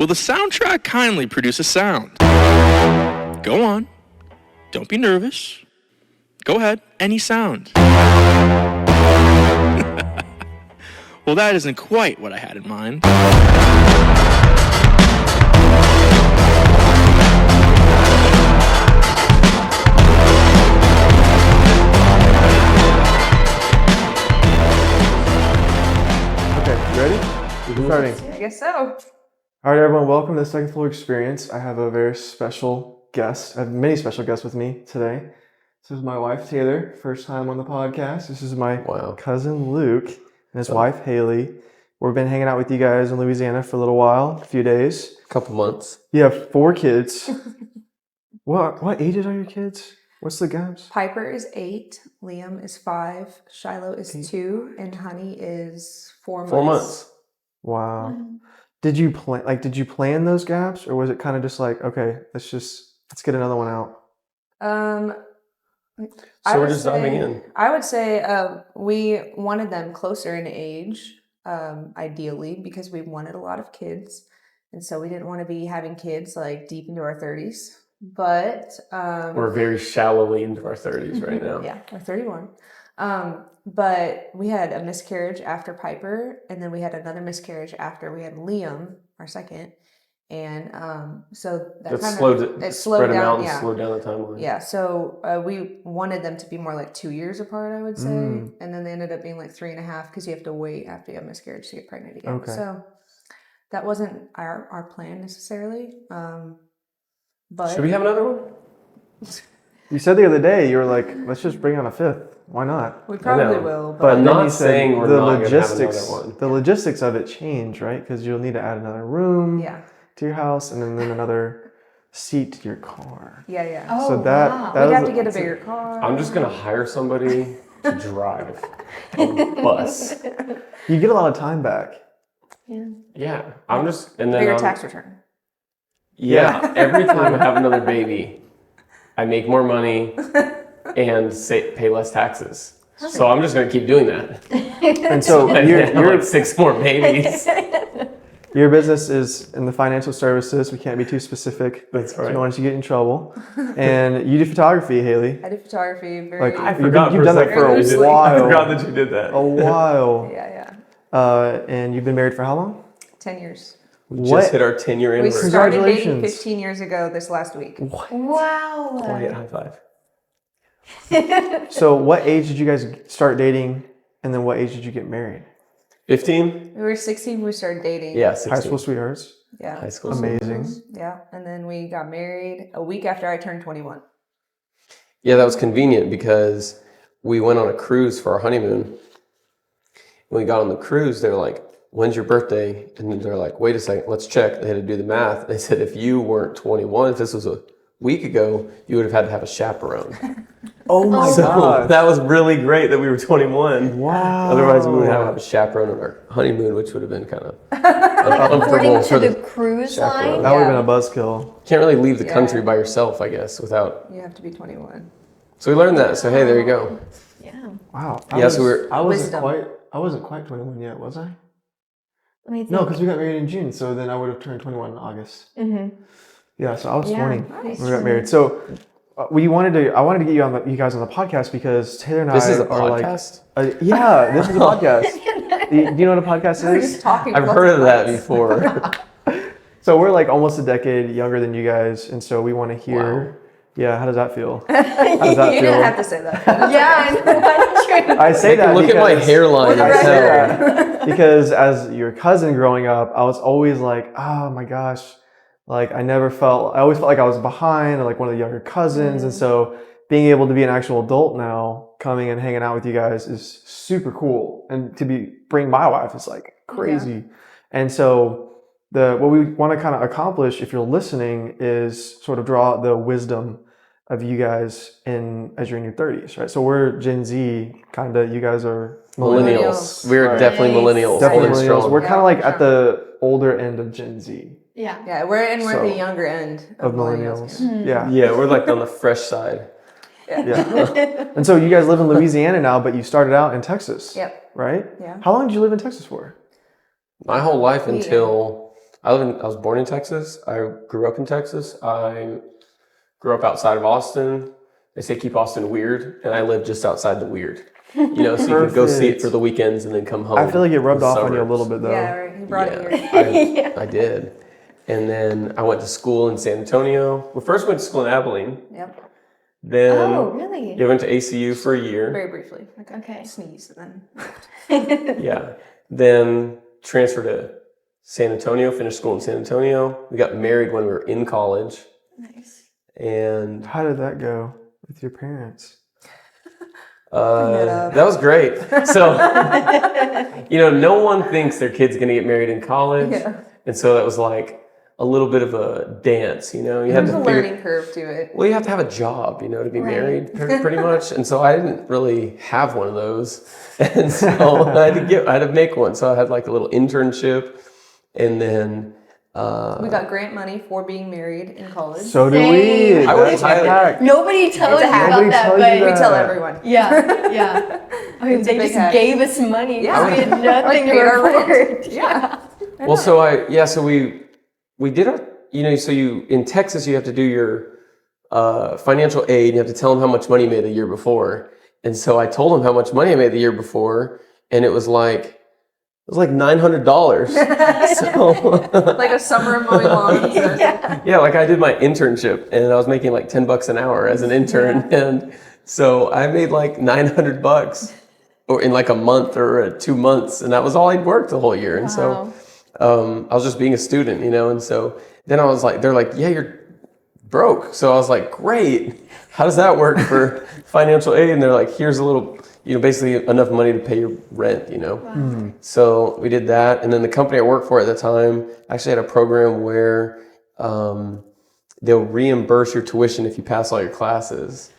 Will the soundtrack kindly produce a sound? Go on. Don't be nervous. Go ahead. Any sound. Well, that isn't quite what I had in mind. Okay, you ready? We're starting. I guess so. All right, everyone, welcome to the Second Floor Experience. I have a very special guest. I have many special guests with me today. This is my wife, Taylor, first time on the podcast. This is my cousin, Luke, and his wife, Haylie. We've been hanging out with you guys in Louisiana for a little while, a few days. Couple months. You have 4 kids. What ages are your kids? What's the gaps? Piper is 8, Liam is 5, Shiloh is 2, and Honey is 4 months. 4 months. Wow. Did you plan those gaps, or was it kind of just like, okay, let's get another one out? So we're just diving in. I would say we wanted them closer in age, ideally, because we wanted a lot of kids, and so we didn't want to be having kids like deep into our 30s. But we're very shallowly into our 30s right now. Yeah, we're 31. But we had a miscarriage after Piper, and then we had another miscarriage after we had Liam, our second. And so that slowed down the timeline. Yeah, so we wanted them to be more like 2 years apart, I would say. And then they ended up being like 3.5 because you have to wait after you have miscarriage to get pregnant again. Okay. So that wasn't our plan necessarily. But should we have another one? You said the other day, you were like, let's just bring on a 5th. Why not? We probably will. But I'm then not you said saying we're not going to have another one. The logistics of it change, right? Because you'll need to add another room to your house and then another seat to your car. Yeah. Oh, so that we'd have to get a bigger car. I'm just going to hire somebody to drive a bus. You get a lot of time back. Yeah. I'm just... and then bigger tax return. Yeah. Every time I have another baby, I make more money and pay less taxes. So I'm just going to keep doing that. And so you're like 6 more babies. Your business is in the financial services. We can't be too specific. That's right. So I don't want you to get in trouble. And you do photography, Haylie. I do photography. I forgot you've done that for a while. I forgot that you did that. A while. Yeah. And you've been married for how long? 10 years. We just hit our 10-year We anniversary. started dating 15 years ago this last week. What? Wow. Quiet high five. So what age did you guys start dating? And then what age did you get married? 15? We were 16 when we started dating. Yeah, 16. High school sweethearts. Yeah. High school. Amazing. Yeah. And then we got married a week after I turned 21. Yeah, that was convenient because we went on a cruise for our honeymoon. When we got on the cruise, they're like, when's your birthday? And then they're like, wait a second, let's check. They had to do the math. They said if you weren't 21, if this was a week ago, you would have had to have a chaperone. Oh my God. That was really great that we were 21. Wow. Otherwise, we would have a chaperone on our honeymoon, which would have been kind of uncomfortable. According to the cruise line? That would have been a buzzkill. Can't really leave the country by yourself, I guess, without... You have to be 21. So we learned that. So, hey, there you go. Yeah. Wow. I wasn't quite 21 yet, was I? Let me think. No, because we got married in June, so then I would have turned 21 in August. Mm-hmm. Yeah, so I was 20 nice. when we got married. So I wanted to get you guys on the podcast because Taylor and This I is a are podcast? Yeah, this is a podcast. Do you know what a podcast We're is? just talking. I've heard of that before. So we're like almost a decade younger than you guys, and so we want to hear. Wow. Yeah, how does that feel? How does that You feel? didn't have to say that. Yeah, that's true. I say that Look at my hairline and I say tell. that because as your cousin growing up, I was always like, oh my gosh, like I always felt like I was behind, like one of the younger cousins, and so being able to be an actual adult now, coming and hanging out with you guys is super cool, and to bring my wife is like crazy, and so. What we want to kind of accomplish, if you're listening, is sort of draw out the wisdom of you guys as you're in your 30s, right? So we're Gen Z, kind of. You guys are Millennials. We're definitely millennials. Definitely holding millennials. strong. We're kind of like at the older end of Gen Z. Yeah, we're at the younger end of millennials. Yeah. Yeah, we're like on the fresh side. Yeah. And so you guys live in Louisiana now, but you started out in Texas. Yep. Right? Yeah. How long did you live in Texas for? My whole life until I was born in Texas. I grew up in Texas. I grew up outside of Austin. They say keep Austin weird, and I live just outside the weird. So you can go see it Perfect. for the weekends and then come home. I feel like it rubbed in the off on you a suburbs. little bit though. Yeah, right. He brought it here. I did. And then I went to school in San Antonio. We first went to school in Abilene. Yep. Then Oh, really? I went to ACU for a year. Very briefly. Like Okay. sneeze and then. Yeah. Then transferred to San Antonio, finished school in San Antonio. We got married when we were in college. Nice. And How did that go with your parents? that was great. So, no one thinks their kid's going to get married in college. Yeah. And so that was like a little bit of a dance, You have There's to a figure, learning curve to it. well, you have to have a job, to be Right. married pretty much. And so I didn't really have one of those. And so I had to make one. So I had like a little internship, and then We got grant money for being married in college. So do Same. we. I would That's a highly- hack. Nobody tells It's you a hack. about Nobody that, tells you but we that. tell everyone. yeah. I mean, It's a they big just hack. gave us money. Yeah. We had nothing to paid our rent. report. Yeah. Well, so we did our, so in Texas, you have to do your financial aid. You have to tell them how much money you made the year before. And so I told them how much money I made the year before, and it was like $900. So Like a summer of mowing lawns. yeah, like I did my internship, and I was making like $10 an hour as an intern, and so I made like $900 or in like a month or 2 months, and that was all I'd worked the whole year. And so I was just being a student, and so then I was like, they're like, yeah, you're broke. So I was like, great. How does that work for financial aid? And they're like, here's a little, basically enough money to pay your rent, So we did that. And then the company I worked for at the time actually had a program where they'll reimburse your tuition if you pass all your classes.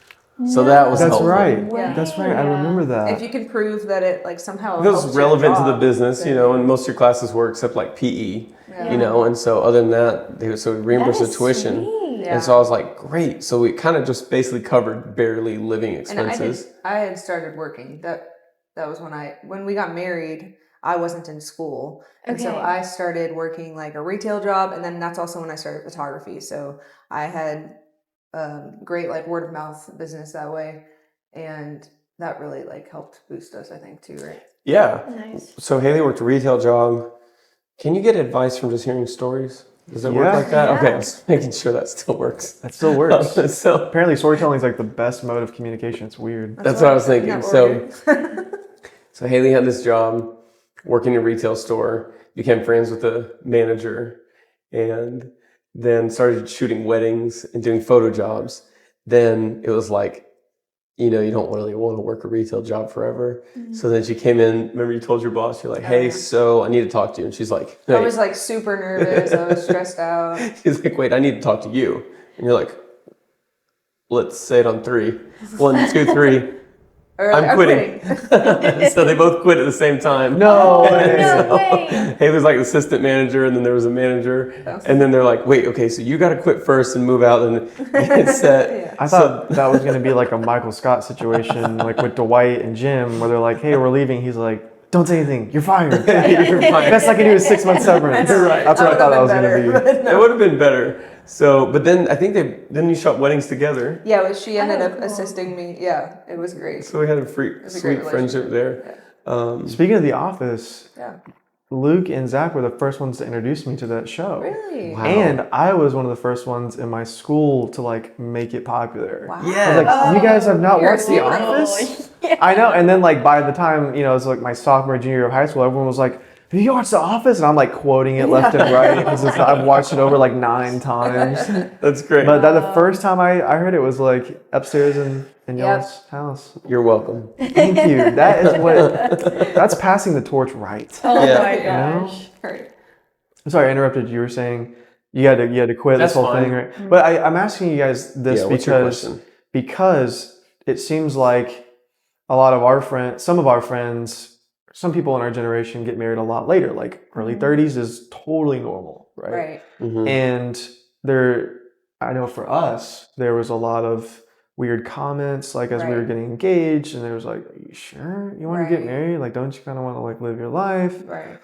So that was That's helpful. right. Yeah. That's right. I remember that. If you can prove that it like somehow It was helps your relevant to the job, business, then- and most of your classes were except like PE, Yeah. and so other than that, they would reimburse the tuition. Yeah. And so I was like, great. So we kind of just basically covered barely living And expenses. I had started working. That was when we got married. I wasn't in school, and so Okay. I started working like a retail job, and then that's also when I started photography. So I had great like word of mouth business that way, and that really like helped boost us, I think, too. Right? Yeah. Nice. So Haley worked a retail job. Can you get advice from just hearing stories? Does it work Yeah. like that? Yeah. Okay, I'm just making sure that still works. That still works. So Apparently, storytelling is like the best mode of communication. It's weird. that's what I was thinking. Isn't that what we're doing? So Haley had this job working in a retail store, became friends with the manager, and then started shooting weddings and doing photo jobs. Then it was like, you don't really want to work a retail job forever. So then she came in. Remember you told your boss, you're like, hey, yeah. so I need to talk to you. And she's like, I hey. was like super nervous. I was stressed out. She's like, wait, I need to talk to you. And you're like, let's say it on 3. 1, 2, 3. Or, I'm quitting. So they both quit at the same time. No way. No way. Haley's like assistant manager, and then there was a manager, and then they're like, wait, okay, so you got to quit first and move out and get set. Yeah. I thought that was going to be like a Michael Scott situation, like with Dwight and Jim, where they're like, hey, we're leaving. He's like, don't say anything. You're fired. You're fine. Best I can do is 6 months severance. Right. That's what I thought that was going to be. It would have been better. So, but then I think then you shot weddings together. Yeah, well, she ended up cool. assisting me. Yeah, it was great. So we had a was a great sweet friendship there. Speaking of The Office, Yeah. Luke and Zach were the first ones to introduce me to that show. Really? Wow. And I was one of the first ones in my school to like make it popular. Wow. I was Yeah. like, you guys have not You're watched The a hero. Office? I know. And then like by the time, it was like my sophomore, junior year of high school, everyone was like, have you watched The Office? And I'm like quoting it left and right because I've watched it over like 9 times. That's great. But the first time I heard it was like upstairs in y'all's house. You're welcome. Thank you. That is that's passing the torch right. Oh Yeah. my You know? gosh. Right. Sorry, I interrupted. You were saying you had to quit That's this whole fine. thing, right? But I'm asking you guys this Yeah, what's your question? because it seems like a lot of our friends, some of our friends, some people in our generation get married a lot later. Like early 30s is totally normal, right? Right. Mhm. And I know for us, there was a lot of weird comments, like as we were Right. getting engaged, and there was like, "Are you sure you want to get Right. married? Like, don't you kind of want to like live your life?" Right.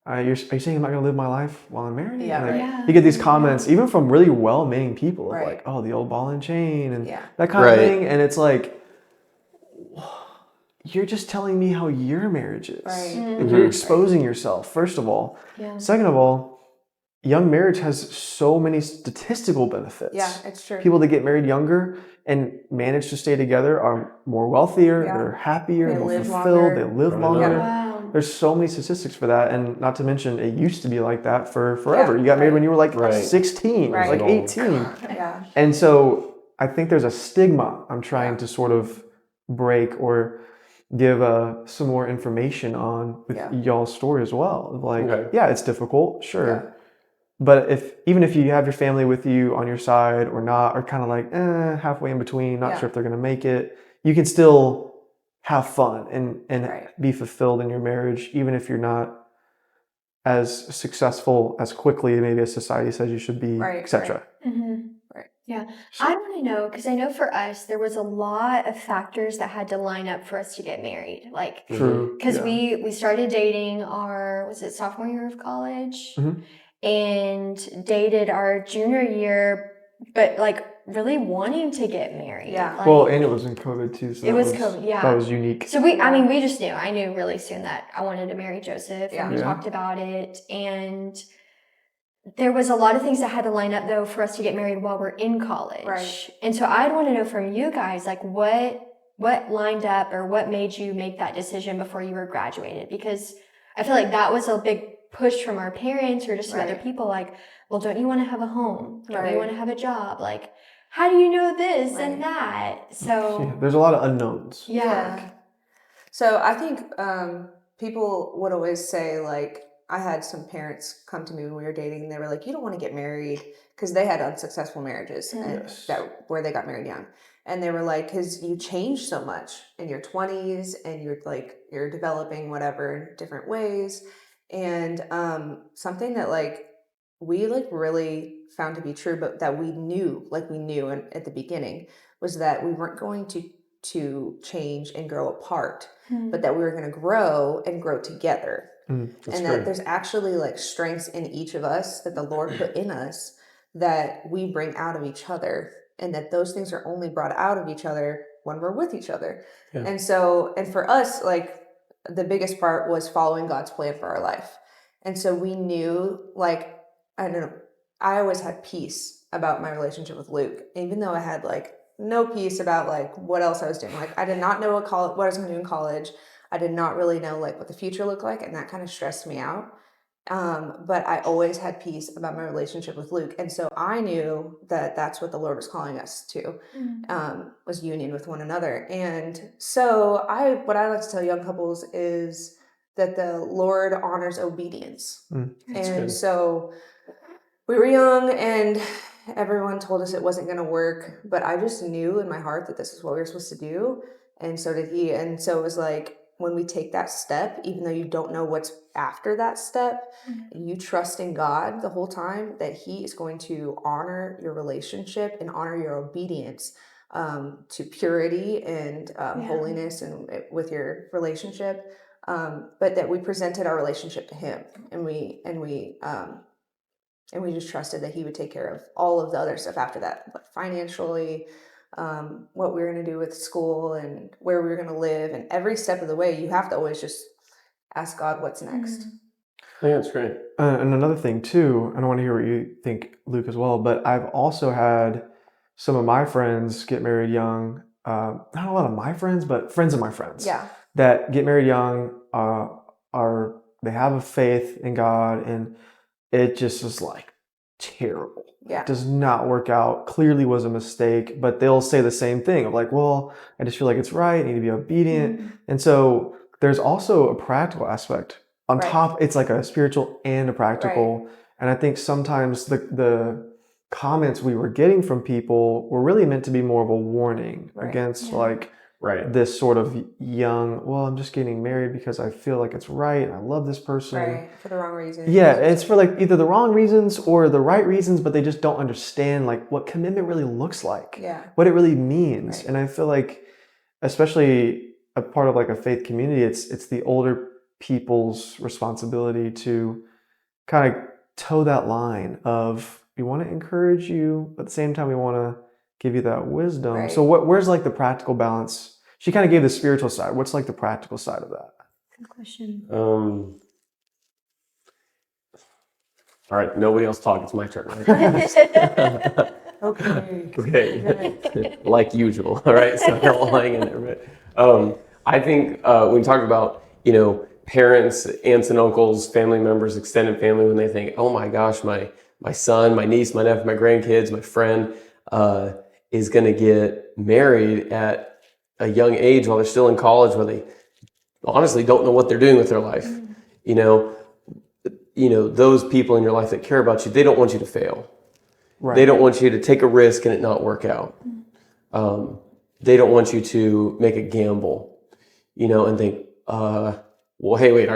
are you saying I'm not going to live my life while I'm married? Yeah, And, like, right. Yeah. you get these comments, even from really well-meaning people, of Right. like, oh, the old ball and chain and Yeah. that kind of Right. thing. And it's like, you're just telling me how your marriage is. Right. Like, you're exposing yourself, first of all. Yeah. Second of all, young marriage has so many statistical benefits. Yeah, it's true. People that get married younger and manage to stay together are more wealthier, Yeah. they're happier, They more live fulfilled, longer. they live Right. longer. Wow. There's so many statistics for that, and not to mention it used to be like that for forever. You got married right. when you were like Right. 16, Right. like 18. Yeah. And so I think there's a stigma I'm trying Yeah. to sort of break or give some more information on with Yeah. y'all's story as well. Like, Okay. yeah, it's difficult, sure. Yeah. But even if you have your family with you on your side or not, or kind of like halfway in between, not Yeah. sure if they're going to make it, you can still have fun and Right. be fulfilled in your marriage, even if you're not as successful as quickly maybe as society says you should be, Right, etc. Mm-hmm. Right. Yeah. I want to know, because I know for us, there was a lot of factors that had to line up for us to get married. Like, True. because Yeah. we started dating was it sophomore year of college? Mhm. And dated our junior year, but like really wanting to get married. Yeah. Like, Well, and it was in COVID too, so It that was COVID, yeah. that was unique. so we just knew. I knew really soon that I wanted to marry Joseph, and we Yeah. talked about it. And there was a lot of things that had to line up though for us to get married while we're in college. Right. And so I'd want to know from you guys, like what lined up or what made you make that decision before you were graduated? Because I feel like that was a big push from our parents or just from other Right. people, like, well, don't you want to have a home? Don't Right. you want to have a job? Like, how do you know this Right. and that? Yeah, So there's a lot of unknowns. yeah. So I think people would always say, like, I had some parents come to me when we were dating, and they were like, you don't want to get married, because they had unsuccessful marriages and Yes. where they got married young. And they were like, because you change so much in your 20s and you're developing whatever in different ways. And something that like we like really found to be true, but that we knew at the beginning, was that we weren't going to change and grow apart, but that we were going to grow and grow together. That's And great. that there's actually like strengths in each of us that the Lord put in us that we bring out of each other, and that those things are only brought out of each other when we're with each other. Yeah. And so, and for us, like the biggest part was following God's plan for our life. And so we knew, like, I don't know, I always had peace about my relationship with Luke, even though I had like no peace about like what else I was doing. Like I did not know what I was going to do in college. I did not really know like what the future looked like, and that kind of stressed me out. But I always had peace about my relationship with Luke, and so I knew that that's what the Lord was calling us to, was union with one another. And so what I like to tell young couples is that the Lord honors obedience. And good. so we were young, and everyone told us it wasn't going to work, but I just knew in my heart that this is what we were supposed to do, and so did he. And so it was like, when we take that step, even though you don't know what's after that step, you trust in God the whole time that he is going to honor your relationship and honor your obedience to purity and holiness and with your relationship, but that we presented our relationship to him, and we just trusted that he would take care of all of the other stuff after that, like financially, what we were going to do with school and where we were going to live. And every step of the way, you have to always just ask God what's next. I think that's great. And another thing too, I don't want to hear what you think, Luke, as well, but I've also had some of my friends get married young. Not a lot of my friends, but friends of my friends that get married young, they have a faith in God, and it just is like terrible. Yeah. It does not work out. Clearly was a mistake, but they'll say the same thing of like, well, I just feel like it's right. I need to be obedient. And so there's also a practical aspect on top. It's like a spiritual and a practical. And I think sometimes the comments we were getting from people were really meant to be more of a warning against like this sort of young, well, I'm just getting married because I feel like it's right, and I love this person. For the wrong reasons. Yeah, it's for like either the wrong reasons or the right reasons, but they just don't understand like what commitment really looks like, what it really means. And I feel like, especially a part of like a faith community, it's the older people's responsibility to kind of toe that line of, we want to encourage you, but at the same time we want to give you that wisdom. Right. So where's like the practical balance? She kind of gave the spiritual side. What's like the practical side of that? Good question. All right, nobody else talk. It's my turn. Right? Okay. Okay, like usual. All right, so they're all hanging there. But I think when we talk about, parents, aunts and uncles, family members, extended family, when they think, oh my gosh, my son, my niece, my nephew, my grandkids, my friend is going to get married at a young age while they're still in college, where they honestly don't know what they're doing with their life. Those people in your life that care about you, they don't want you to fail. Right. They don't want you to take a risk and it not work out. They don't want you to make a gamble, and think, well, hey, wait,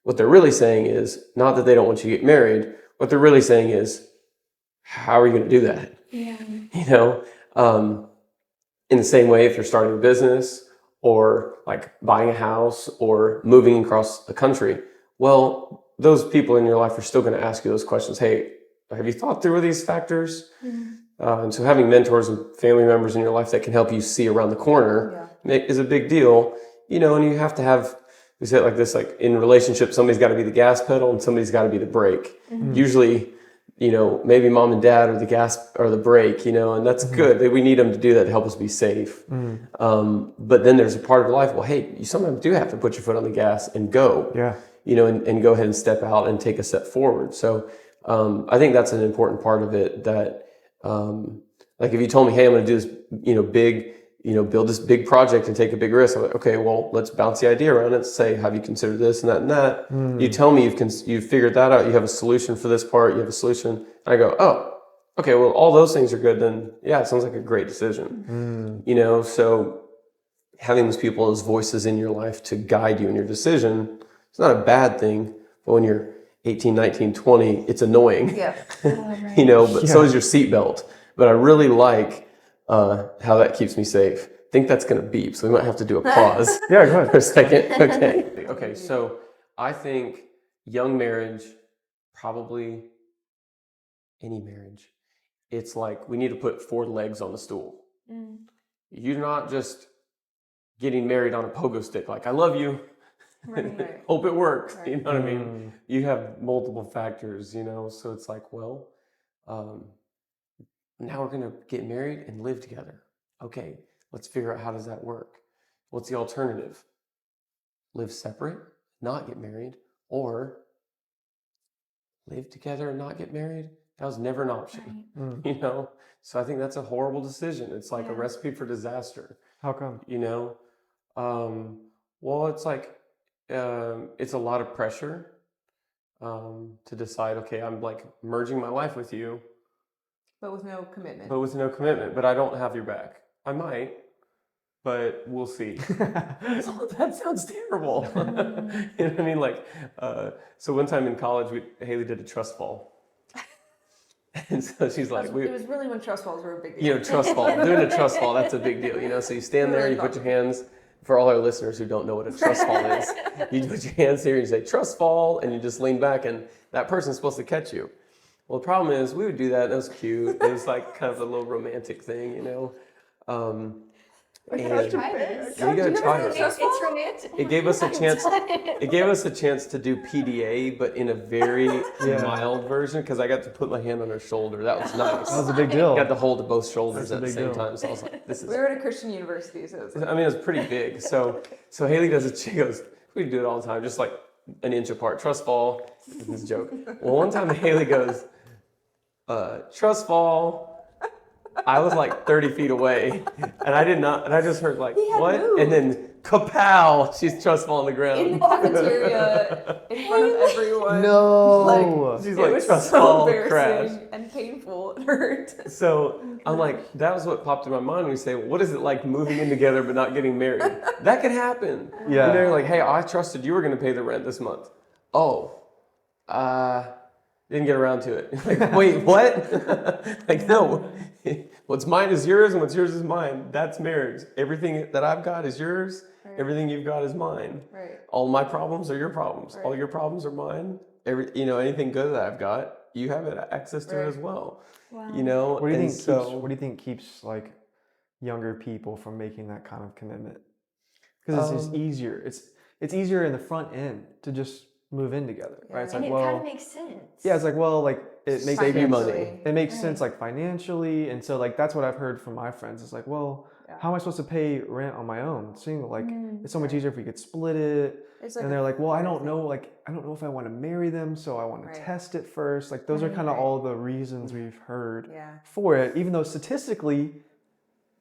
what they're really saying is not that they don't want you to get married. What they're really saying is, how are you going to do that? Yeah. In the same way, if you're starting a business or like buying a house or moving across the country, well, those people in your life are still going to ask you those questions. Hey, have you thought through these factors? And so having mentors and family members in your life that can help you see around the corner is a big deal, and you have to have, we say it like this, like in relationships, somebody's got to be the gas pedal and somebody's got to be the brake. Usually, maybe mom and dad are the gas or the brake, and that's good. We need them to do that to help us be safe. But then there's a part of your life, well, hey, you sometimes do have to put your foot on the gas and go, and go ahead and step out and take a step forward. So I think that's an important part of it, that like if you told me, hey, I'm going to do this, big, build this big project and take a big risk. I'm like, okay, well, let's bounce the idea around and say, have you considered this and that and that? You tell me you've figured that out. You have a solution for this part. You have a solution. I go, oh, okay, well, all those things are good. Then yeah, it sounds like a great decision. So having those people as voices in your life to guide you in your decision, it's not a bad thing. But when you're 18, 19, 20, it's annoying. Yeah. But so is your seatbelt. But I really like how that keeps me safe. I think that's going to beep, so we might have to do a pause. Yeah, go ahead. For a second. Okay. So I think young marriage, probably any marriage, it's like we need to put 4 legs on the stool. You're not just getting married on a pogo stick. Like, I love you. Right. Hope it works. You know what I mean? You have multiple factors, so it's like, well, now we're going to get married and live together. Okay, let's figure out how does that work? What's the alternative? Live separate, not get married, or live together and not get married? That was never an option, So I think that's a horrible decision. It's like a recipe for disaster. How come? Well, it's like, it's a lot of pressure to decide, okay, I'm like merging my life with you. But with no commitment. But I don't have your back. I might, but we'll see. That sounds terrible. You know what I mean? Like, so one time in college, Haylie did a trust fall. And so she's like, it was really when trust falls were a big deal. Trust fall. Doing a trust fall, that's a big deal. So you stand there, you put your hands, for all our listeners who don't know what a trust fall is, you put your hands here and you say, trust fall, and you just lean back, and that person's supposed to catch you. Well, the problem is, we would do that, and it was cute. It was like kind of a little romantic thing, You gotta try it. It's romantic. It gave us a chance. It gave us a chance to do PDA, but in a very mild version, because I got to put my hand on her shoulder. That was nice. That was a big deal. I got to hold both shoulders at the same time. So I was like, "This is." We were at a Christian university, so it's I mean, it was pretty big. So Haylie does it. She goes, "We do it all the time, just like an inch apart. Trust fall." This is a joke. Well, one time Haylie goes, "Trust fall." I was like 30 feet away, and I did not, and I just heard like, what? Moved. And then kapow, she's trust fall on the ground. in the cafeteria, in front of everyone. No. She's It like, was trust so fall, embarrassing crash. and painful. It hurt. So I'm like, that was what popped in my mind when we say, well, what is it like moving in together but not getting married? That could happen. Yeah. You're like, hey, I trusted you were going to pay the rent this month. Oh, didn't get around to it. Like, wait, what? Like, no, what's mine is yours and what's yours is mine. That's marriage. Everything that I've got is yours. Right. Everything you've got is mine. Right. All my problems are your problems. Right. All your problems are mine. Anything good that I've got, you have access to it as well. Wow. What do you and think so, keeps what do you think keeps like younger people from making that kind of commitment? Because it's just easier. It's easier in the front end to just move in together, right? It's And like, it kind well, of makes sense. yeah, it's like, well, like it makes save you money. Financially. it makes Right. sense like financially, and so like that's what I've heard from my friends. It's like, well, Yeah. how am I supposed to pay rent on my own single? Like it's so much Right. easier if we could split it. It's like And a they're like, well, I fair don't thing. know, like I don't know if I want to marry them, so I want to Right. test it first. Like those are kind of Right. all the reasons we've heard Yeah. for it, even though statistically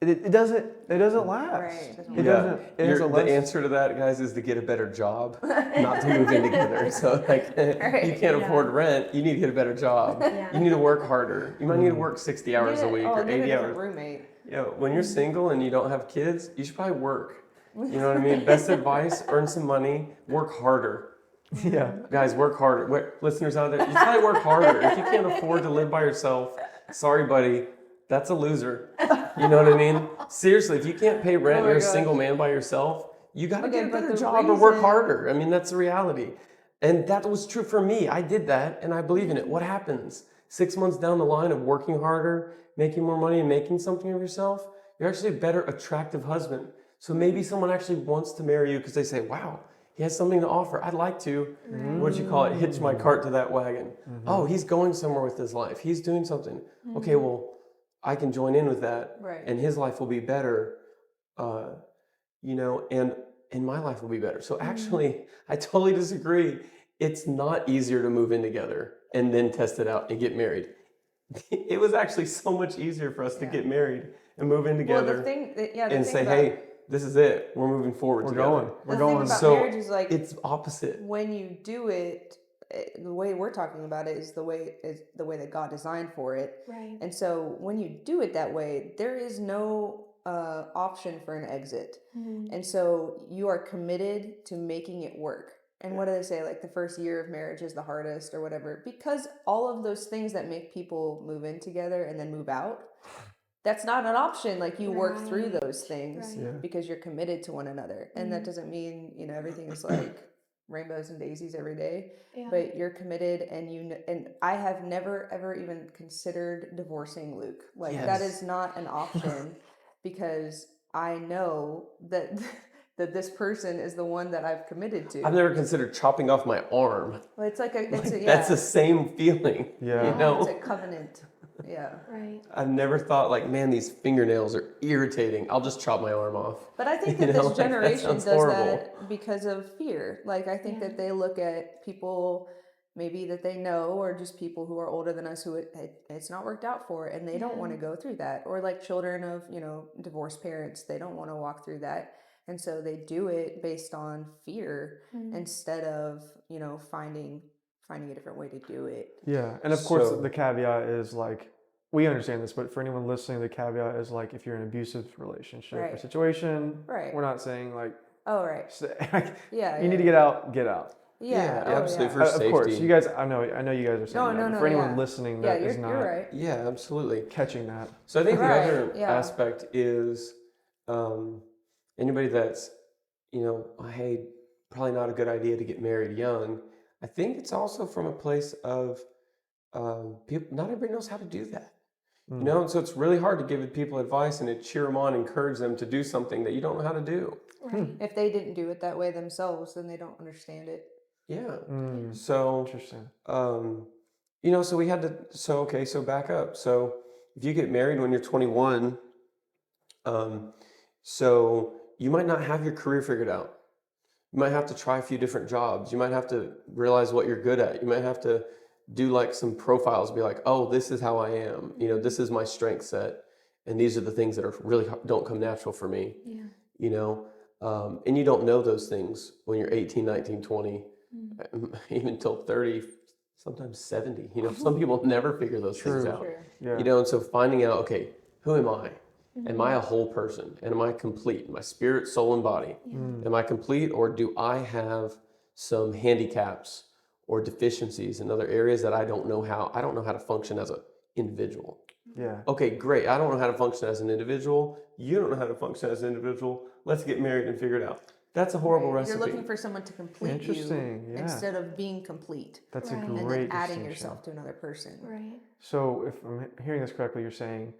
it doesn't last. Right, it doesn't It last. doesn't. It has a the less, answer to that, guys, is to get a better job, not to move in together. So like, you can't afford rent. You need to get a better job. Yeah. You need to work harder. You might need to work 60 hours a week or get a 80 different hours. roommate. Yeah, when you're single and you don't have kids, you should probably work. You know what I mean? Best advice: earn some money, work harder. yeah. Guys, work harder. Listeners out there, you probably work harder. If you can't afford to live by yourself, sorry, buddy, that's a loser. You know what I mean? Seriously, if you can't pay rent, Oh my you're a gosh. single man by yourself, you got to Okay, get a but better the job or work reason- harder. I mean, that's the reality. And that was true for me. I did that and I believe in it. What happens? 6 months down the line of working harder, making more money and making something of yourself, you're actually a better attractive husband. So maybe someone actually wants to marry you because they say, wow, he has something to offer. I'd like to, what'd you call it? Hitch my cart to that wagon. Oh, he's going somewhere with his life. He's doing something. Okay, well, I can join in with that. Right. And his life will be better, and my life will be better. So actually, I totally disagree. It's not easier to move in together and then test it out and get married. It was actually so much easier for us to get married and move in Well, together the thing, the and thing say, about, hey, this is it. We're moving forward We're together. going. the We're thing going. about So marriage is like it's opposite. when you do it, the way we're talking about it is the way that God designed for it. Right. And so when you do it that way, there is no option for an exit. And so you are committed to making it work. And what do they say? Like the first year of marriage is the hardest or whatever, because all of those things that make people move in together and then move out, that's not an option. Like you work through Right. those things Right. Yeah. because you're committed to one another. And that doesn't mean, everything is like rainbows and daisies every day, Yeah. but you're committed. And I have never ever even considered divorcing Luke. Like that Yes. is not an option because I know that that this person is the one that I've committed to. I've never considered chopping off my arm. Well, it's like That's the same feeling. Yeah. You know? it's a covenant. Yeah. Right. I've never thought like, man, these fingernails are irritating. I'll just chop my arm off. But I think You that know, this like, that generation sounds does horrible. that because of fear. Like I think that they look at people maybe that they know, or just people who are older than us who it's not worked out for, and they don't want to go through that. Or like children of divorced parents, they don't want to walk through that, and so they do it based on fear instead of finding a different way to do it. Yeah, and of course So- the caveat is like we understand this, but for anyone listening, the caveat is like if you're in an abusive relationship or Right. situation, Right. we're not saying like Oh right. Yeah. you need to get out, get out. Yeah. Oh, absolutely. yeah. For Of course, safety. you guys. I know you guys are saying that. But for anyone yeah. listening Yeah, that is you're not right. Yeah, absolutely. catching that. So I think Right, the other yeah. aspect is anybody that's, hey, probably not a good idea to get married young. I think it's also from a place of people. Not everybody knows how to do that. And so it's really hard to give people advice and to cheer them on, encourage them to do something that you don't know how to do. Right. If they didn't do it that way themselves, then they don't understand it. Yeah. Mm, So interesting. so we had to. So back up. So if you get married when you're 21, so you might not have your career figured out. You might have to try a few different jobs. You might have to realize what you're good at. You might have to do like some profiles, be like, oh, this is how I am. This is my strength set. And these are the things that are really don't come natural for me. Yeah. And you don't know those things when you're 18, 19, 20, even till 30, sometimes 70. Some people never figure those things out. Yeah. And so finding out, okay, who am I? Am I a whole person? And am I complete? My spirit, soul, and body. Am I complete, or do I have some handicaps or deficiencies in other areas that I don't know how to function as a individual. Yeah. Okay, great. I don't know how to function as an individual. You don't know how to function as an individual. Let's get married and figure it out. That's a horrible Right. recipe. You're looking for someone to complete Interesting, you yeah. instead of being complete. That's a Right. And then great adding distinction. yourself to another person. Right. So if I'm hearing this correctly, you're saying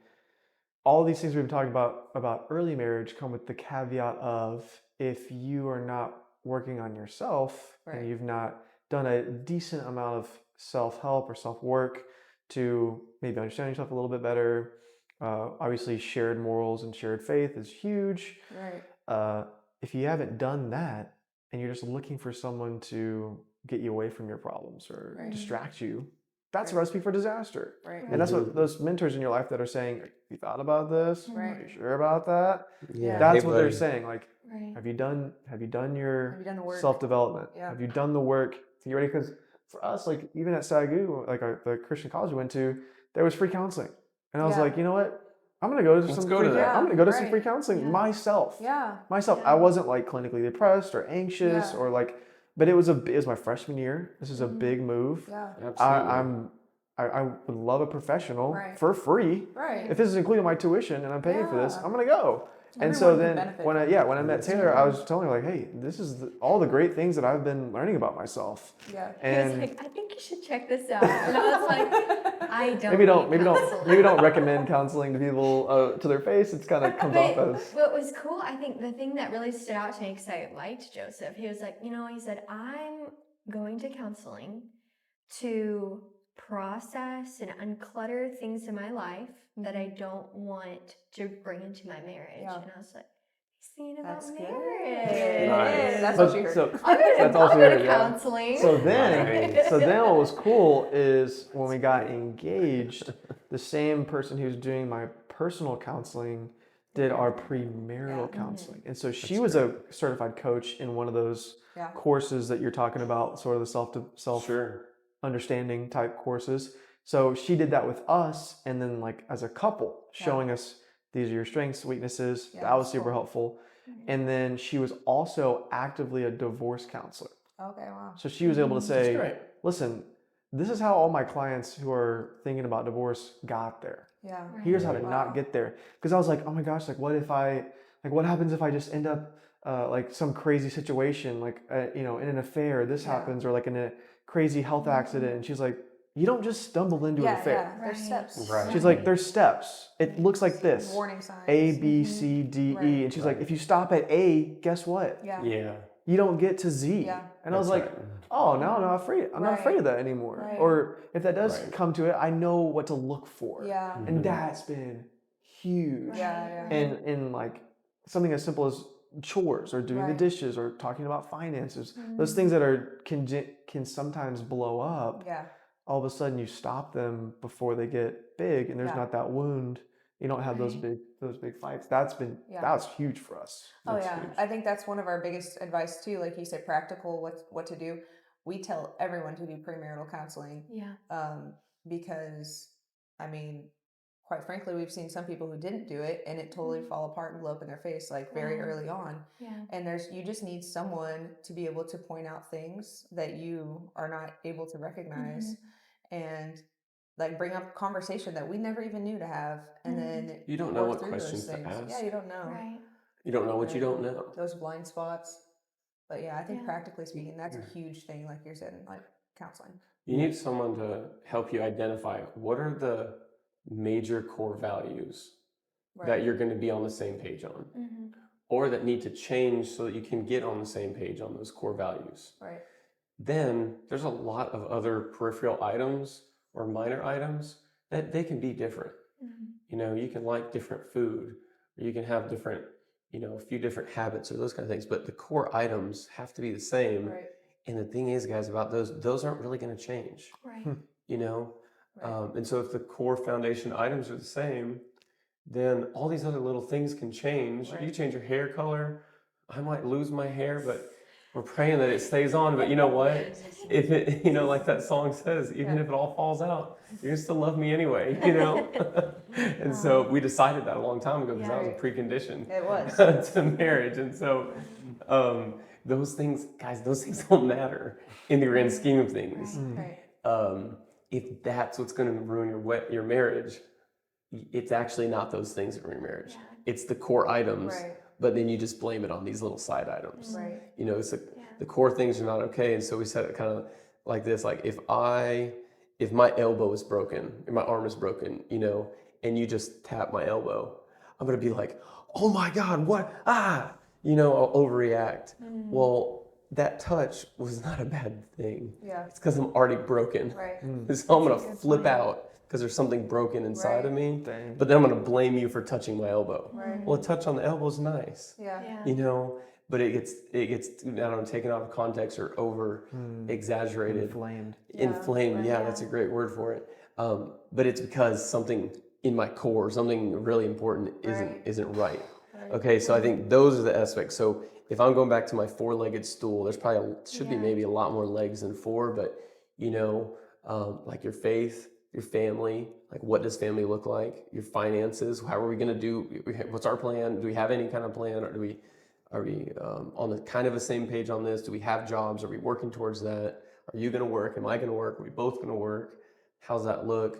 all these things we've been talking about early marriage come with the caveat of if you are not working on yourself Right. and you've not done a decent amount of self-help or self-work to maybe understand yourself a little bit better. Obviously, shared morals and shared faith is huge. Right. If you haven't done that and you're just looking for someone to get you away from your problems or Right. distract you, that's a Right. recipe for disaster. Right. And that's what those mentors in your life that are saying, "Have you thought about this? Right. Are you sure about that?" Yeah. That's Hey, what they're buddy. saying. Like, Right. have you done your Have you done the work? self-development? Yeah. Have you done the work to get ready? Because for us, like even at SAGU, like the Christian college we went to, there was free counseling. And I was Yeah. like, you know what? I'm gonna go to Let's some go free to that. I'm gonna go to some Right. free counseling Yeah. myself. Yeah. Myself. Yeah. I wasn't like clinically depressed or anxious Yeah. or like, but it was my freshman year. This is a big move. Yeah. Absolutely. I would love a professional Right. for free. Right. If this is including my tuition and I'm paying for this, Yeah. I'm gonna go. And so Everyone can then benefit when from I met Taylor, I was telling her like, hey, this is all the great things that I've been learning about myself. Yeah. He was And like, I think you should check this out. And I was like, I don't. maybe need counseling. don't recommend counseling to people to their face. It's kind of comes off as What was cool, I think the thing that really stood out to me, because I liked Joseph, he was like, he said, I'm going to counseling to process and unclutter things in my life that I don't want to bring into my marriage. Yeah. And I was like, he's thinking about That's good. marriage. Nice. That's So- what she heard. so- That's all all she go heard, to yeah. counseling. So then, Nice. what was cool is when we got engaged, the same person who's doing my personal counseling did our premarital Yeah. counseling. And so she was a certified coach in one of those Yeah. courses that you're talking about, sort of the self Sure. understanding type courses. So she did that with us, and then like as a couple, showing us these are your strengths, weaknesses. Yeah, That was that's super cool. helpful. And then she was also actively a divorce counselor. Okay. Wow. So she was able to say, great. listen, this is how all my clients who are thinking about divorce got there. Yeah. Here's how to Wow. not get there. Because I was like, oh my gosh, like what happens if I just end up like some crazy situation, like, in an affair, this Yeah. happens, or like in a crazy health accident. And she's like, you don't just stumble into an Yeah. affair. Yeah. There's steps. Right. She's like, there's steps. It looks like this. Warning signs. A, B, C, D, Right. E. And she's like, if you stop at A, guess what? Yeah. Yeah. You don't get to Z. Yeah. And I was That's like, right. oh, now I'm not afraid. I'm not Right. afraid of that anymore. Right. Or if that does Right. come to it, I know what to look for. Yeah. And that's been huge. Yeah. Yeah. And like something as simple as chores or doing the Right. dishes or talking about finances, Mm-hmm. those things that can sometimes blow up. Yeah. All of a sudden you stop them before they get big, and there's Yeah. not that wound. You don't have those big fights. That's huge for us. Oh That's yeah, huge. I think that's one of our biggest advice too. Like you said, practical what to do. We tell everyone to do premarital counseling, Yeah. because I mean, quite frankly, we've seen some people who didn't do it and it totally fall apart and blow up in their face like very Wow. early on. Yeah. And you just need someone to be able to point out things that you are not able to recognize, and like bring up conversation that we never even knew to have, and then You don't know work what through those questions to things. ask. Yeah, you don't know. Right. You don't know what you Right. don't know. Those blind spots. But yeah, I think Yeah. practically speaking, that's a huge thing, like you're saying, like counseling. You need someone to help you identify what are the major core values that you're going to be on the same page on, Mm-hmm. or that need to change so that you can get on the same page on those core values. Right. Then there's a lot of other peripheral items or minor items that they can be different. Mm-hmm. You can like different food, or you can have different, a few different habits or those kind of things, but the core items have to be the same. Right. And the thing is, guys, about those aren't really going to change, Right. Right. and so if the core foundation items are the same, then all these other little things can change. Right. You change your hair color. I might lose my hair, but we're praying that it stays on. But you know what? If it, like that song says, even if it all falls out, you're gonna still love me anyway, And so we decided that a long time ago because that was a precondition It was. to marriage. And so those things, guys, those things don't matter in the grand scheme of things. Right. if that's what's going to ruin your marriage, it's actually not those things that ruin your marriage. Yeah. It's the core items, Right. but then you just blame it on these little side items. Right. You know, it's Yeah. the core things are not okay. And so we said it kind of like this, like if my elbow is broken, or my arm is broken, you know, and you just tap my elbow, I'm going to be like, oh my God, what? Ah, you know, I'll overreact. Well, that touch was not a bad thing. Yeah. It's because I'm already broken. Right. So I'm going That's a to good flip point. out because there's something broken inside of me. Dang. But then I'm going to blame you for touching my elbow. Right. Well, a touch on the elbow is nice, Yeah. Yeah. you know, but it gets I don't know, taken out of context or over exaggerated. Inflamed. Inflamed, right. yeah, that's a great word for it. But it's because something in my core, something really important isn't right. Okay, so I think those are the aspects. So if I'm going back to my four-legged stool, there's probably should be maybe a lot more legs than four, but you know, like your faith, your family, like what does family look like? Your finances, how are we going to do? What's our plan? Do we have any kind of plan, or are we on the kind of the same page on this? Do we have jobs? Are we working towards that? Are you going to work? Am I going to work? Are we both going to work? How's that look?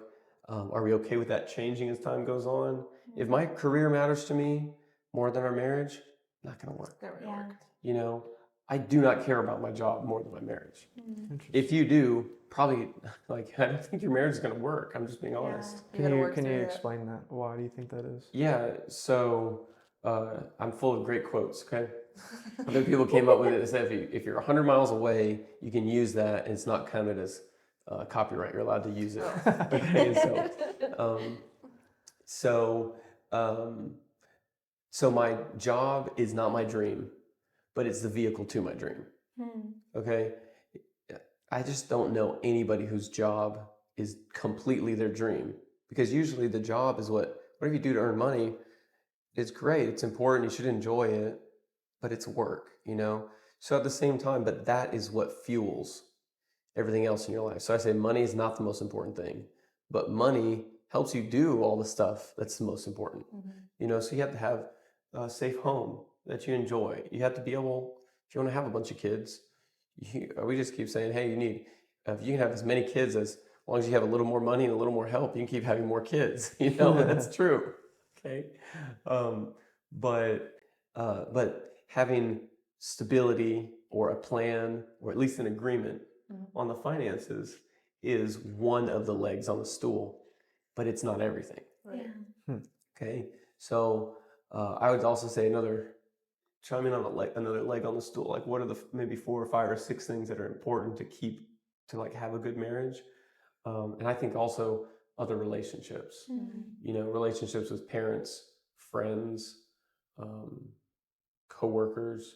Are we okay with that changing as time goes on? If my career matters to me more than our marriage, not going to work. That would Yeah. work. You know, I do not care about my job more than my marriage. Mm-hmm. If you do, probably like I don't think your marriage is going to work. I'm just being honest. You gotta work Can you through it. explain that? Why do you think that is? Yeah. So I'm full of great quotes. Okay. Other people came up with it and said if you're 100 miles away, you can use that, and it's not counted as copyright. You're allowed to use it. Okay. So my job is not my dream, but it's the vehicle to my dream. Okay. I just don't know anybody whose job is completely their dream, because usually the job is whatever you do to earn money. It's great. It's important. You should enjoy it, but it's work, you know? So at the same time, but that is what fuels everything else in your life. So I say money is not the most important thing, but money helps you do all the stuff that's the most important. You know, so you have to have a safe home that you enjoy. You have to be able, if you want to have a bunch of kids, we just keep saying, hey, if you can have as many kids as long as you have a little more money and a little more help, you can keep having more kids. You know, that's true. Okay. But having stability or a plan, or at least an agreement on the finances, is one of the legs on the stool, but it's not everything. Right. Okay. So I would also say chime in on another leg on the stool. Like, what are the maybe 4 or 5 or 6 things that are important to keep to like have a good marriage? And I think also other relationships. You know, relationships with parents, friends, coworkers,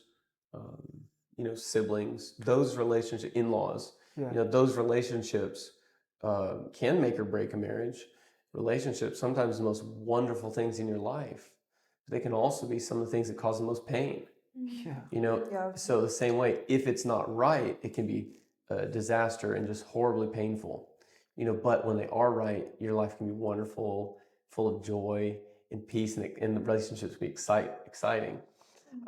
you know, siblings. Those relationships, in-laws. Yeah. You know, those relationships can make or break a marriage. Relationships, sometimes the most wonderful things in your life. They can also be some of the things that cause the most pain. Yeah. You know, Yeah. so the same way, if it's not right, it can be a disaster and just horribly painful. You know, but when they are right, your life can be wonderful, full of joy and peace, and the relationships can be exciting.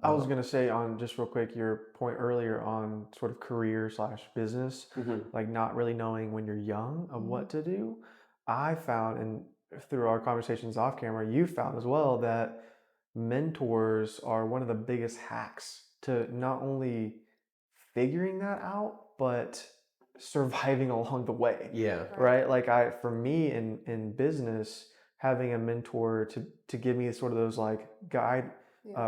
I was gonna say, on just real quick, your point earlier on sort of career/business, like not really knowing when you're young of what to do. I found, and through our conversations off camera, you found as well, that mentors are one of the biggest hacks to not only figuring that out, but surviving along the way. Yeah. Right? Like for me in business, having a mentor to give me sort of those like guide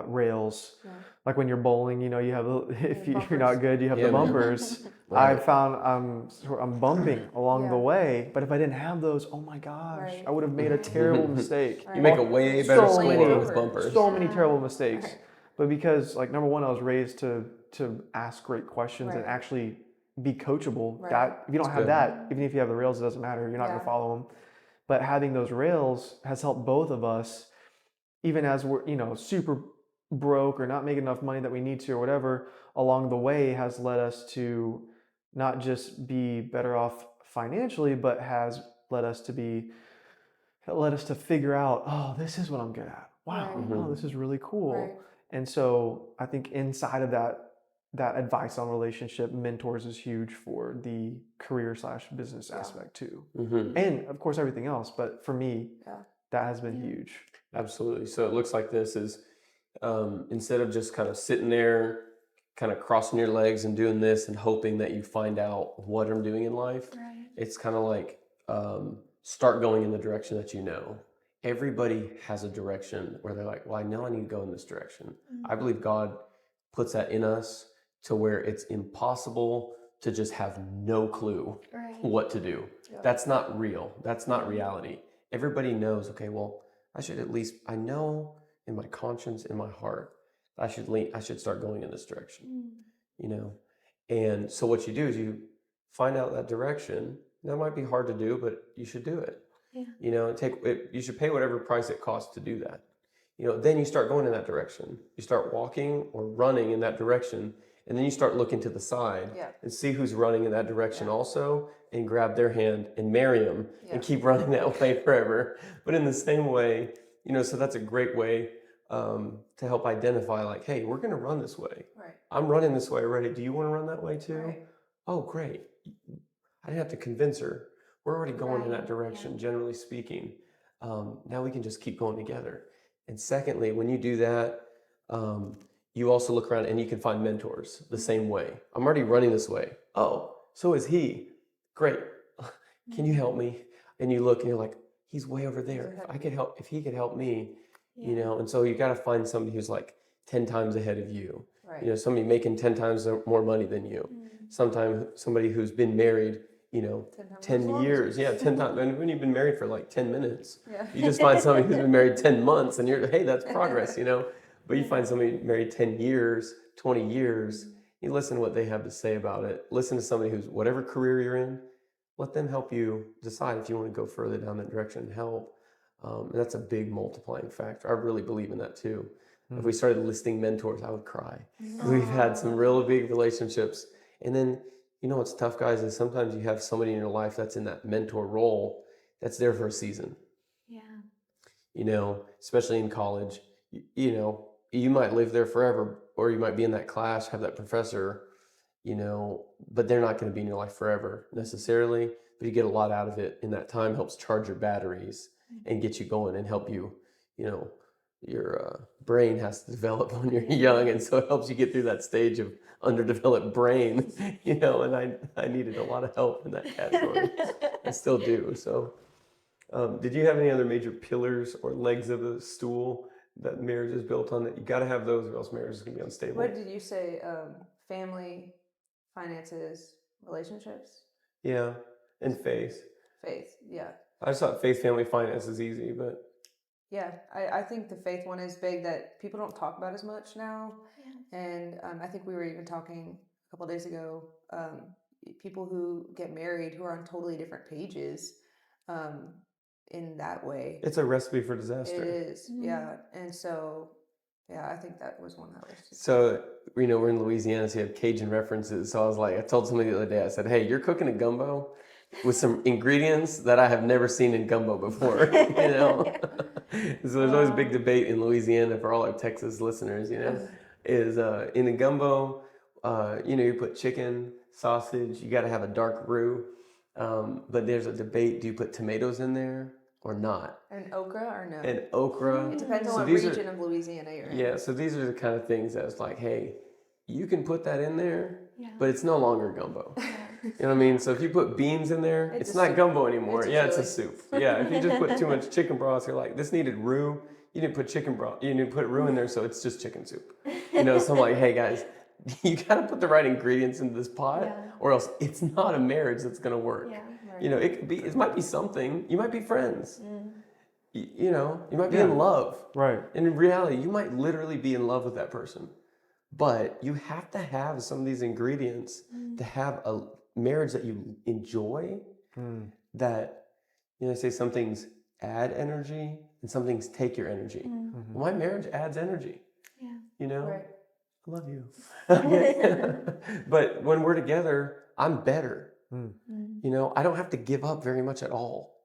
rails. Yeah. Like when you're bowling, you know, you have if you're bumpers. not good, you have Yeah, the man. bumpers. Right. I found I'm bumping along the Yeah. way, but if I didn't have those, oh my gosh, Right. I would have made a terrible mistake. You make a way better So score many- with bumpers. So many terrible mistakes. But because, like, number one, I was raised to ask great questions and Right. actually be coachable. Right. That if you don't have good. that, even if you have the rails, it doesn't matter. You're not going Yeah. to follow them. But having those rails has helped both of us, even as we're, you know, super broke or not making enough money that we need to or whatever, along the way has led us to not just be better off financially, but has led us to figure out, oh, this is what I'm good at. Wow, Right. oh, this is really cool. Right. And so I think inside of that that advice on relationship mentors is huge for the career/business aspect too. And of course everything else, but for me, that has been huge. Absolutely. So it looks like this is instead of just kind of sitting there, kind of crossing your legs and doing this and hoping that you find out what I'm doing in life, it's kind of like start going in the direction that you know. Everybody has a direction where they're like, well, I know I need to go in this direction. I believe God puts that in us to where it's impossible to just have no clue what to do. That's not real. That's not reality. Everybody knows, okay, well, I should at least, I know in my conscience, in my heart, I should start going in this direction, you know? And so what you do is you find out that direction. That might be hard to do, but you should do it. You know, you should pay whatever price it costs to do that. You know, then you start going in that direction. You start walking or running in that direction, and then you start looking to the side and see who's running in that direction also, and grab their hand and marry them and keep running that way forever. But in the same way, you know, so that's a great way to help identify, like, hey, we're going to run this way. I'm running this way already. Do you want to run that way too? Oh, great. I didn't have to convince her. We're already going in that direction, generally speaking. Now we can just keep going together. And secondly, when you do that, you also look around and you can find mentors the same way. I'm already running this way. Oh, so is he. Great. Can you help me? And you look and you're like, he's way over there. If he could help me, you know, and so you got to find somebody who's like 10 times ahead of you. You know, somebody making 10 times more money than you. Somebody who's been married, you know, 10 years. 10 times. And when you've been married for like 10 minutes, you just find somebody who's been married 10 months and you're, hey, that's progress, you know. But you find somebody married 10 years, 20 years, you listen to what they have to say about it. Listen to somebody who's, whatever career you're in, let them help you decide if you want to go further down that direction and help. And that's a big multiplying factor. I really believe in that too. If we started listing mentors, I would cry. We've had some real big relationships. And then, you know what's tough, guys, is sometimes you have somebody in your life that's in that mentor role that's there for a season. You know, especially in college, you know, you might live there forever, or you might be in that class, have that professor, you know, but they're not going to be in your life forever necessarily. But you get a lot out of it in that time, helps charge your batteries and get you going and help you, you know, your brain has to develop when you're young, and so it helps you get through that stage of underdeveloped brain, you know, and I needed a lot of help in that category. I still do. So did you have any other major pillars or legs of the stool that marriage is built on? That you got to have those, or else marriage is going to be unstable? What did you say? Family, finances, relationships? Yeah, and faith. Faith, yeah. I just thought faith, family, finance is easy, but yeah, I think the faith one is big that people don't talk about as much now. And I think we were even talking a couple of days ago, people who get married who are on totally different pages in that way. It's a recipe for disaster. It is, yeah. And so, yeah, I think that was one that was just... So, you know, we're in Louisiana, so you have Cajun references. So I told somebody the other day, I said, hey, you're cooking a gumbo with some ingredients that I have never seen in gumbo before, you know? So there's always a big debate in Louisiana for all our Texas listeners, you know, is in a gumbo, you know, you put chicken, sausage, you got to have a dark roux. But there's a debate, do you put tomatoes in there or not? And okra or no? And okra. It depends on what region of Louisiana you're in. Yeah, so these are the kind of things that it's like, hey, you can put that in there, but it's no longer gumbo. You know what I mean? So if you put beans in there, it's not gumbo anymore. It's a soup. Yeah, if you just put too much chicken broth, you're like, this needed roux. You didn't put chicken broth. You didn't put roux in there, so it's just chicken soup. You know, so I'm like, hey guys, you got to put the right ingredients into this pot, or else it's not a marriage that's going to work. Yeah, right. You know, it might be something. You might be friends. You know, you might be in love. Right. And in reality, you might literally be in love with that person. But you have to have some of these ingredients to have a marriage that you enjoy, that, you know, say some things add energy and some things take your energy. Well, my marriage adds energy. Yeah. You know? Right. I love you. But when we're together, I'm better. You know, I don't have to give up very much at all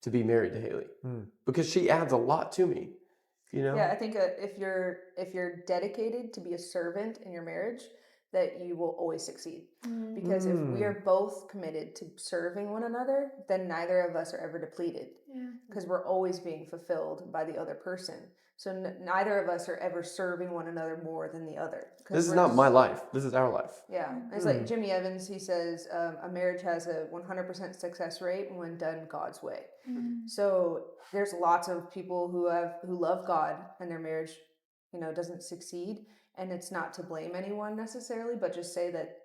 to be married to Haylie because she adds a lot to me. You know? Yeah, I think if you're dedicated to be a servant in your marriage, that you will always succeed. Because if we are both committed to serving one another, then neither of us are ever depleted. Because we're always being fulfilled by the other person. So neither of us are ever serving one another more than the other. This is not my life. This is our life. Yeah. It's like Jimmy Evans, he says, a marriage has a 100% success rate when done God's way. So there's lots of people who love God and their marriage, doesn't succeed. And it's not to blame anyone necessarily, but just say that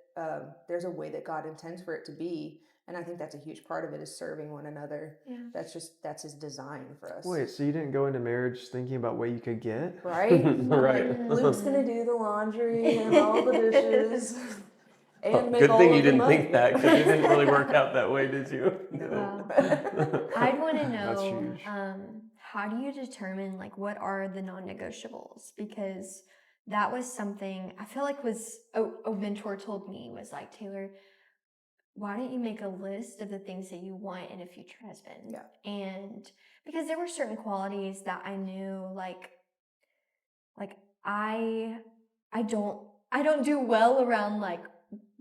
there's a way that God intends for it to be. And I think that's a huge part of it, is serving one another. Yeah. That's his design for us. Wait, so you didn't go into marriage thinking about what you could get? Right? Right. Like, Luke's going to do the laundry and all the dishes. And make good all thing of you the didn't money. think that, because it didn't really work out that way, did you? Wow. I'd want to That's know, huge. how do you determine like what are the non-negotiables? Because that was something I feel like was a mentor told me, was like, Taylor, why don't you make a list of the things that you want in a future husband? Yeah. And because there were certain qualities that I knew, like I don't do well around like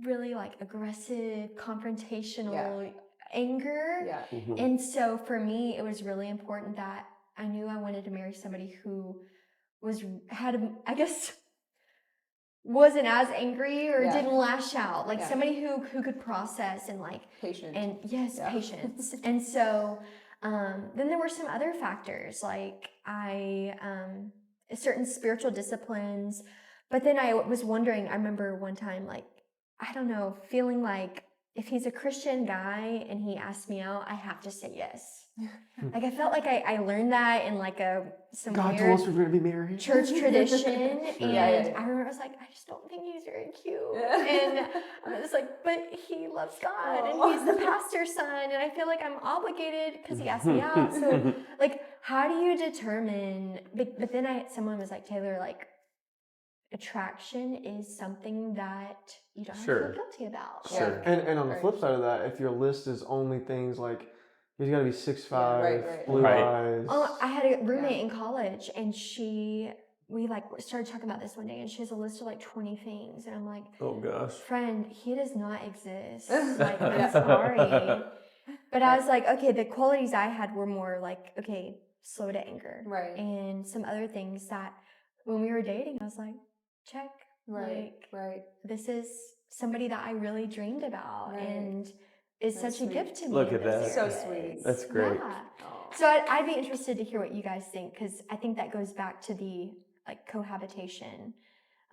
really like aggressive, confrontational anger. Yeah. And so for me, it was really important that I knew I wanted to marry somebody who wasn't as angry or didn't lash out, like somebody who could process and like Patient. and patience. And so then there were some other factors, like certain spiritual disciplines. But then I was wondering, I remember one time, like, I don't know, feeling like if he's a Christian guy and he asked me out, I have to say yes. Like, I felt like I learned that in like some God weird told us we're going to be married. church tradition. And Yeah. I remember I was like, I just don't think he's very cute. And I was like, but he loves God and he's the pastor's son. And I feel like I'm obligated because he asked me out. So like, how do you determine, but then someone was like, Taylor, like, attraction is something that you don't have to feel guilty about. Sure. And on the flip side of that, if your list is only things like, he's got to be 6'5", blue eyes. Oh, I had a roommate in college, and we like started talking about this one day, and she has a list of like 20 things, and I'm like, oh gosh, friend, he does not exist. Like, I'm sorry. But I was like, okay, the qualities I had were more like, okay, slow to anger. Right. And some other things that when we were dating, I was like, check. Right. This is somebody that I really dreamed about. Right. And it's That's such a sweet. gift to me. Look at that. So sweet. That's great. Yeah. So I'd be interested to hear what you guys think, because I think that goes back to the like cohabitation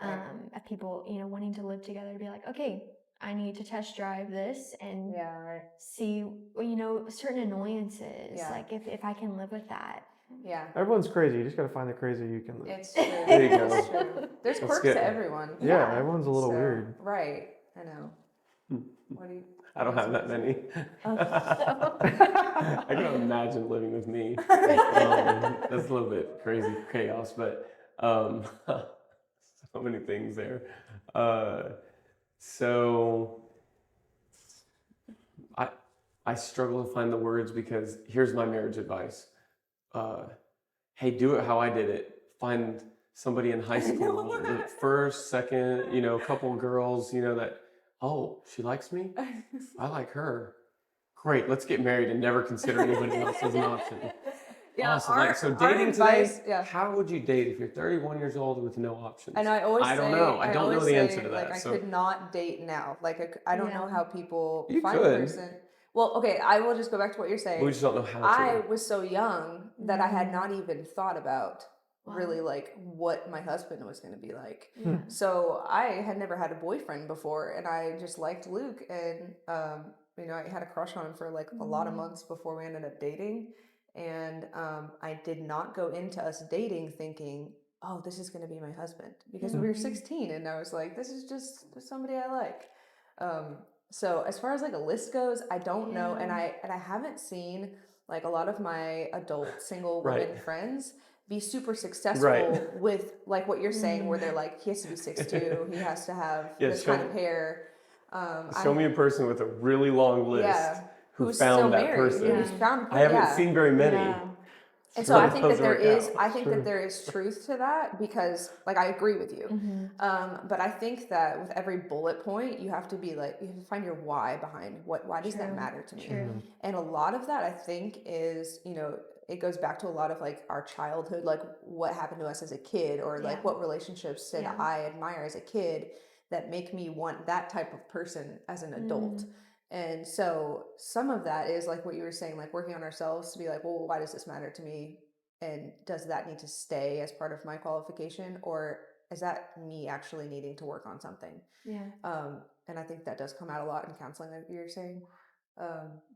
of people, wanting to live together, to be like, okay, I need to test drive this and see, certain annoyances, like if I can live with that. Yeah. Everyone's crazy. You just got to find the crazy you can live. It's true. There you go. It's true. There's quirks to everyone. Yeah, everyone's a little So, weird. Right. I know. What do you? I don't have that many. I can imagine living with me. That's a little bit crazy chaos, but so many things there. So I struggle to find the words, because here's my marriage advice. Hey, do it how I did it. Find somebody in high school, first, second, a couple of girls, that, oh, she likes me? I like her. Great, let's get married and never consider anybody else as an option. Yeah, awesome. So dating today, how would you date if you're 31 years old with no options? And I always don't know. I don't know the answer to that. Like, I could not date now. Like, I don't know how people You find could. a person. Well, okay, I will just go back to what you're saying. We just don't know how to. I was so young that I had not even thought about really like what my husband was going to be like. So I had never had a boyfriend before, and I just liked Luke, and I had a crush on him for like a lot of months before we ended up dating. And I did not go into us dating thinking, oh, this is going to be my husband, because we were 16, and I was like, this is just somebody I like. So as far as like a list goes, I don't know, and I haven't seen like a lot of my adult single women friends be super successful with like what you're saying, where they're like, he has to be 6'2", he has to have this kind of hair. Show me a person with a really long list. Who who's found still that married, person? who's found, I haven't seen very many. And so I think that Those there work is, out. I think Sure. that there is truth to that because, like, I agree with you. But I think that with every bullet point, you have to be like, you have to find your why behind why does that True. matter to me? True. And a lot of that, I think, is, it goes back to a lot of like our childhood, like what happened to us as a kid, or like Yeah. what relationships did Yeah. I admire as a kid that make me want that type of person as an adult. And so some of that is like what you were saying, like working on ourselves to be like, well, why does this matter to me? And does that need to stay as part of my qualification, or is that me actually needing to work on something? Yeah. And I think that does come out a lot in counseling, like you're saying.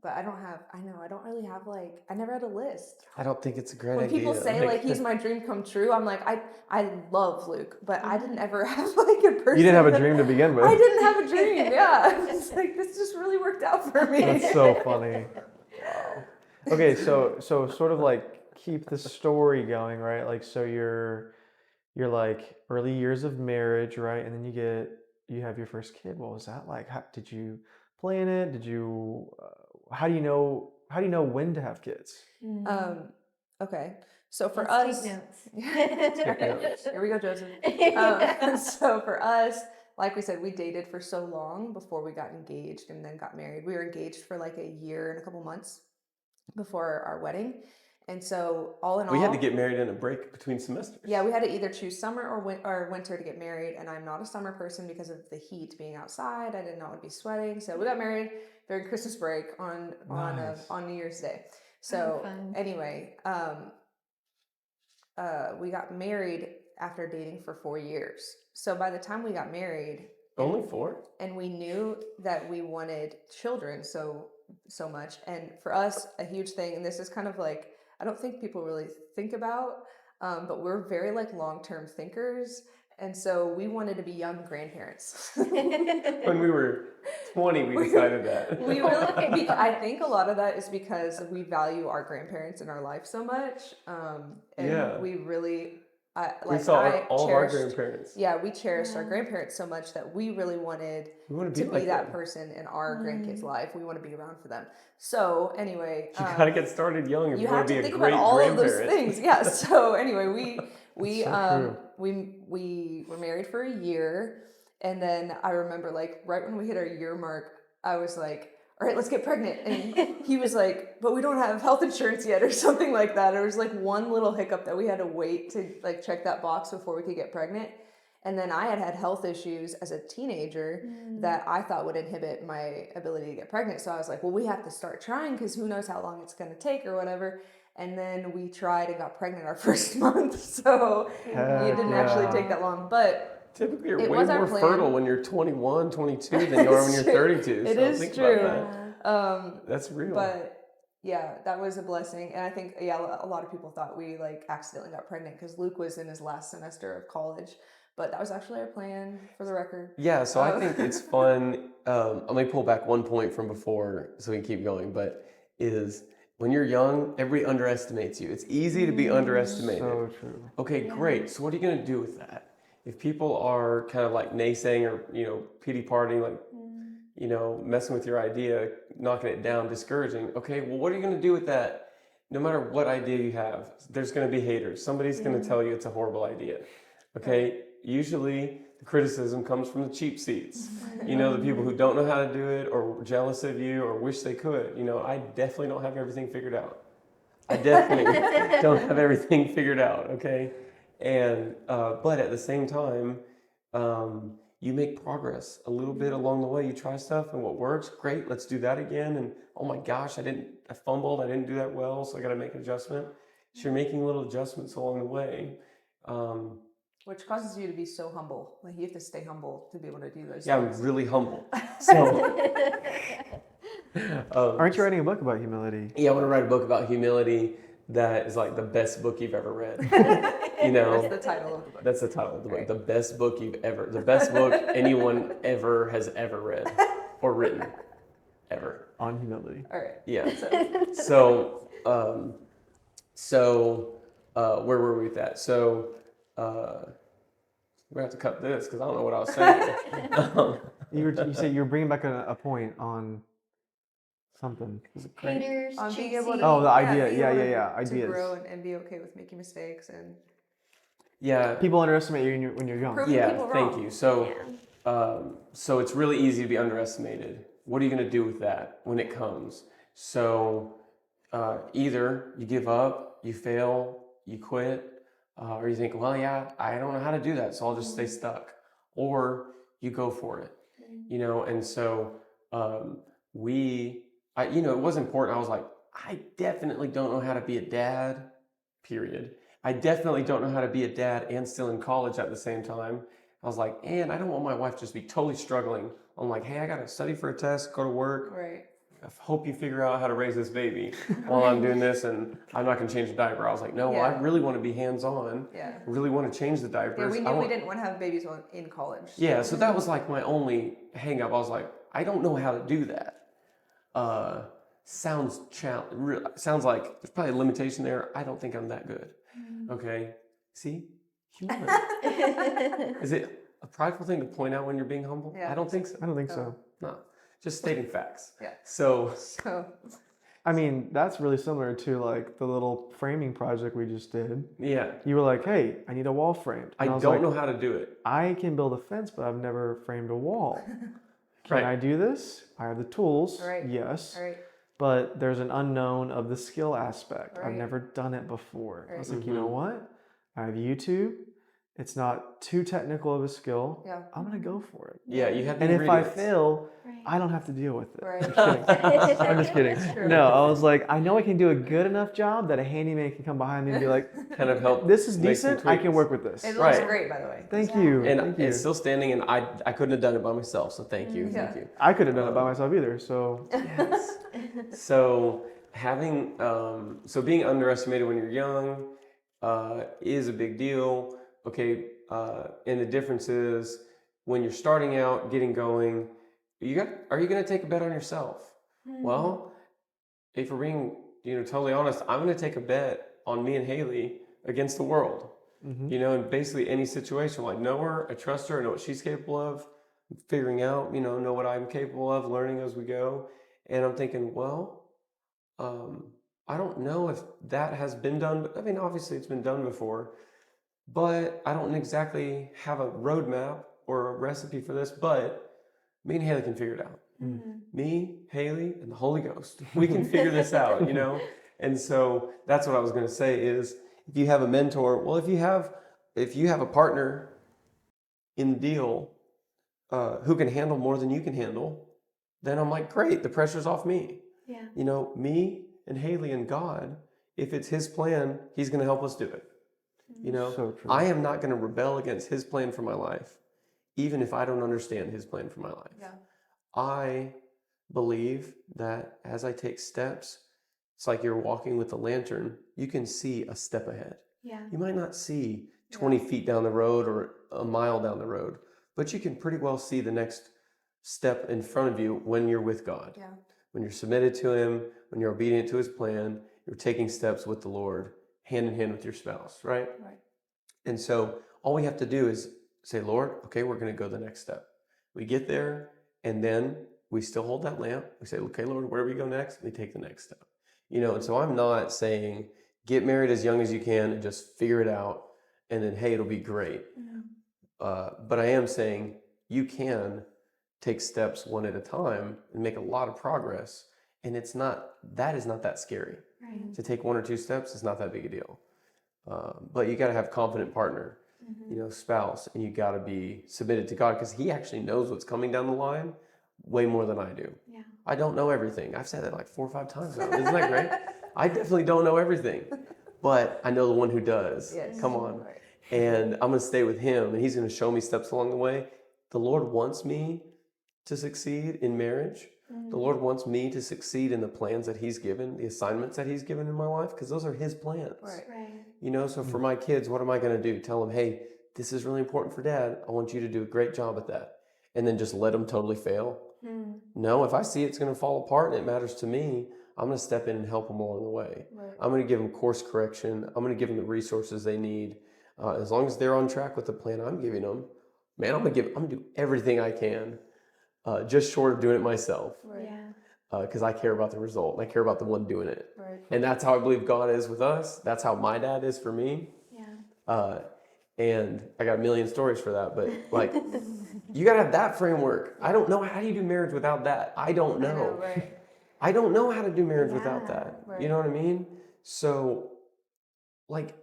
But I don't really have like, I never had a list. I don't think it's a great When idea. people say like he's my dream come true, I'm like, I love Luke, but I didn't ever have like a person. You didn't have a that- dream to begin with. I didn't have a dream. Yeah, it's like this just really worked out for me. That's so funny. Wow. Okay, so sort of like keep the story going, right? Like, so you're like early years of marriage, right? And then you have your first kid. What was that like? How, did you plan it? Did you? How do you know when to have kids? Okay, so for Let's us, take notes. here we go, Joseph. So for us, like we said, we dated for so long before we got engaged and then got married. We were engaged for like a year and a couple months before our wedding. And so all in all, We had to get married in a break between semesters. yeah, we had to either choose summer or winter to get married. And I'm not a summer person because of the heat being outside. I did not want to be sweating. So we got married during Christmas break on Nice. on New Year's Day. So fun. anyway, we got married after dating for 4 years. So by the time we got married, Only 4? and we knew that we wanted children so much, and for us a huge thing, and this is kind of like, I don't think people really think about, but we're very like long-term thinkers, and so we wanted to be young grandparents. When we were 20, we decided that. We really, I think a lot of that is because we value our grandparents in our life so much, and Yeah. we really, We saw all of our cherished- grandparents. Yeah, we cherished our grandparents so much that we really wanted We want to to be like that them. person in our grandkids' life. We want to be around for them. So anyway, You gotta get started young if you you want have to be to a think great about all of those grandparent. things. Yeah. So anyway, we so we were married for a year, and then I remember like right when we hit our year mark, I was like, all right, let's get pregnant. And he was like, but we don't have health insurance yet or something like that. There was like one little hiccup that we had to wait to like check that box before we could get pregnant. And then I had health issues as a teenager that I thought would inhibit my ability to get pregnant. So I was like, well, we have to start trying because who knows how long it's going to take or whatever. And then we tried and got pregnant our first month. So it didn't actually take that long. But Typically, you're It way was our more plan. fertile when you're 21, 22 than you are when you're 32. It so is think true. about that. That's real. But yeah, that was a blessing. And I think, yeah, a lot of people thought we like accidentally got pregnant because Luke was in his last semester of college. But that was actually our plan, for the record. Yeah, so I think it's fun. Let me pull back one point from before so we can keep going. But is when you're young, everybody underestimates you. It's easy to be underestimated. So true. Okay, great. So what are you going to do with that? If people are kind of like naysaying or, pity partying, like, messing with your idea, knocking it down, discouraging. Okay, well, what are you going to do with that? No matter what idea you have, there's going to be haters. Somebody's going to tell you it's a horrible idea. Okay, usually the criticism comes from the cheap seats. The people who don't know how to do it or jealous of you or wish they could. I definitely don't have everything figured out. I definitely don't have everything figured out, okay? And but at the same time, you make progress a little bit along the way. You try stuff and what works, great, let's do that again. And oh my gosh, I fumbled, I didn't do that well, so I got to make an adjustment. So you're making little adjustments along the way. Which causes you to be so humble. Like you have to stay humble to be able to do those Yeah, things. I'm really humble. So, Aren't you writing a book about humility? yeah, I want to write a book about humility that is like the best book you've ever read. That's the title of the book. That's the title of the book. Right. The best book the best book anyone has ever read or written, ever. On humility. All right. Yeah. So, where were we with that? So, we're gonna have to cut this because I don't know what I was saying. You said you were bringing back a point on something. Is it great? Haters, Being able to, Oh, the idea. being Yeah, able yeah, to- yeah. to Ideas. grow and be okay with making mistakes and Yeah. People underestimate you when you're young. Proving Yeah. people Thank wrong. you. So, Yeah. so it's really easy to be underestimated. What are you going to do with that when it comes? So, either you give up, you fail, you quit, or you think, well, yeah, I don't know how to do that, so I'll just stay stuck. Or you go for it, you know. And so it was important. I was like, I definitely don't know how to be a dad, period. I definitely don't know how to be a dad and still in college at the same time. I was like, and I don't want my wife just be totally struggling. I'm like, hey, I got to study for a test, go to work. right. I hope you figure out how to raise this baby while I'm doing this, and I'm not going to change the diaper. I was like, no, Yeah. I really want to be hands-on. Yeah. Really want to change the Yeah, diapers. we I knew we want- didn't want to have babies in college. Yeah, so that was like my only hang up. I was like, I don't know how to do that. Sounds like there's probably a limitation there. I don't think I'm that good. Okay. See? Humility. Is it a prideful thing to point out when you're being humble? Yeah. I don't think so. I don't think so. No. Just stating facts. Yeah. So So I mean, that's really similar to like the little framing project we just did. yeah. You were like, hey, I need a wall framed. I And was don't like, know how to do it. I can build a fence, but I've never framed a wall. Can Right. I do this? I have the tools. Right. Yes. all right. But there's an unknown of the skill aspect. I've Right. never done it before. I was Right. like, you know what? I have YouTube. It's not too technical of a skill. Yeah. I'm going to go for it. Yeah, you had the And if I ingredients. fail, Right. I don't have to deal with it. Right. I'm just kidding. True. No, I was like, I know I can do a good enough job that a handyman can come behind me and be like, kind of help. this is make some decent. I can tweaks. work with this. It Right. looks great, by the way. Thank you. And Thank you. it's still standing, and I couldn't have done it by myself. So thank you, Yeah. thank you. I couldn't have done it by myself either. So Yes. So having being underestimated when you're young is a big deal. Okay, and the difference is when you're starting out, getting going, are you going to take a bet on yourself? Well, if we're being totally honest, I'm going to take a bet on me and Haylie against the world. In basically any situation. Like, know her, I trust her, I know what she's capable of, figuring out, know what I'm capable of, learning as we go. And I'm thinking, well, I don't know if that has been done, but I mean, obviously it's been done before, but I don't exactly have a roadmap or a recipe for this, but me and Haylie can figure it out. Me, Haylie, and the Holy Ghost, we can figure this out, And so that's what I was going to say is, if you have a mentor, well, if you have a partner in the deal who can handle more than you can handle, then I'm like, great, the pressure's off me. Yeah. Me and Haylie and God, if it's His plan, He's going to help us do it. So true. I am not going to rebel against His plan for my life, even if I don't understand His plan for my life. Yeah. I believe that as I take steps, it's like you're walking with a lantern, you can see a step ahead. Yeah. You might not see 20 feet down the road or a mile down the road, but you can pretty well see the next step in front of you when you're with God. Yeah. When you're submitted to Him, when you're obedient to His plan, you're taking steps with the Lord, hand in hand with your spouse, right? Right. And so all we have to do is say, Lord, okay, we're going to go the next step. We get there, and then we still hold that lamp. We say, okay, Lord, where do we go next? We take the next step. And so I'm not saying get married as young as you can and just figure it out, and then, hey, it'll be great. But I am saying you can take steps one at a time and make a lot of progress. And that is not that scary. Right. To take one or two steps is not that big a deal. But you got to have a confident partner, spouse, and you got to be submitted to God, because He actually knows what's coming down the line way more than I do. Yeah. I don't know everything. I've said that like 4 or 5 times now. Isn't that great? I definitely don't know everything, but I know the one who does. Yes. Come on. Right. And I'm going to stay with Him, and He's going to show me steps along the way. The Lord wants me to succeed in marriage. The Lord wants me to succeed in the plans that He's given, the assignments that He's given in my life, because those are His plans. Right. Right. So for my kids, what am I going to do? Tell them, hey, this is really important for Dad. I want you to do a great job at that. And then just let them totally fail. No, if I see it's going to fall apart and it matters to me, I'm going to step in and help them along the way. Right. I'm going to give them course correction. I'm going to give them the resources they need. As long as they're on track with the plan I'm giving them, man, I'm going to do everything I can, just short of doing it myself. Right. Yeah. because I care about the result and I care about the one doing it. Right. And that's how I believe God is with us. That's how my dad is for me. Yeah. And I got a million stories for that, but like, you gotta have that framework. I don't know, how do you do marriage without that? I don't know. I know, right? I don't know how to do marriage without Yeah, that. right. You know what I mean? So, like,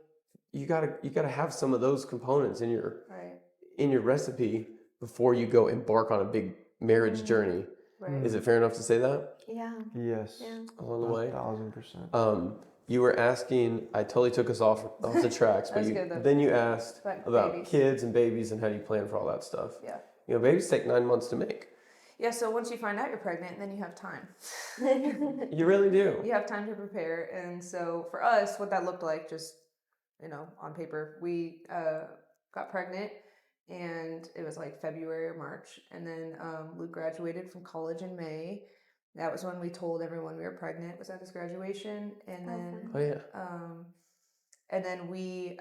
you gotta have some of those components in Right. your recipe before you go embark on a big marriage journey. Right. Is it fair enough to say that Yeah. Yes. Yeah. along the way? 1,000%. You were asking. I totally took us off the tracks, but That's good, though. then you asked But about babies. kids and babies and how do you plan for all that stuff. Yeah. You know, babies take 9 months to make. Yeah, so once you find out you're pregnant, then you have time. You really do. You have time to prepare. And so for us, what that looked like, just, on paper, we got pregnant and it was like February or March. And then Luke graduated from college in May. That was when we told everyone we were pregnant, was at his graduation. And then Oh yeah. we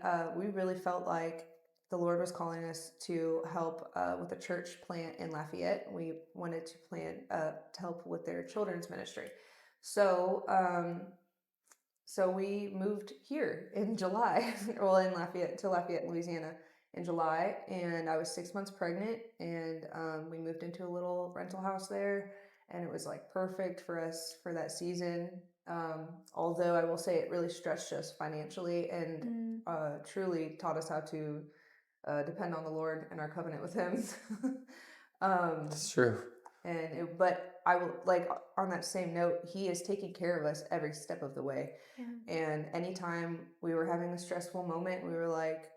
really felt like the Lord was calling us to help with a church plant in Lafayette. We wanted to to help with their children's ministry. So we moved here in July, well, in Lafayette, Louisiana in July. And I was 6 months pregnant, and we moved into a little rental house there. And it was like perfect for us for that season. Although I will say it really stretched us financially and truly taught us how to depend on the Lord and our covenant with Him. That's true. But I will, like, on that same note, He is taking care of us every step of the way. Yeah. And anytime we were having a stressful moment, we were like,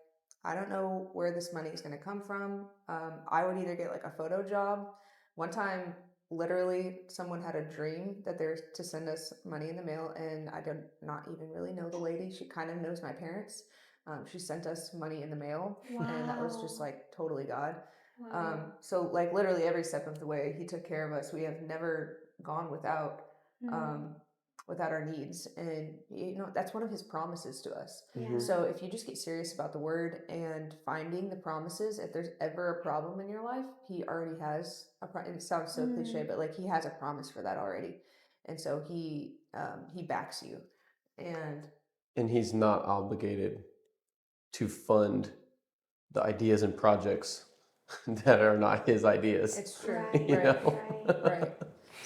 I don't know where this money is going to come from. I would either get like a photo job. One time, literally, someone had a dream that they're to send us money in the mail, and I did not even really know the lady. She kind of knows my parents. She sent us money in the mail, and that was just Wow. like totally God. Wow. So like literally every step of the way, He took care of us. We have never gone without our needs, and that's one of His promises to us. Yeah. So if you just get serious about the Word and finding the promises, if there's ever a problem in your life, He already has and it sounds so cliche, but like He has a promise for that already, and so He backs you, And He's not obligated to fund the ideas and projects that are not His ideas. it's true. Right. You Right. know? Right.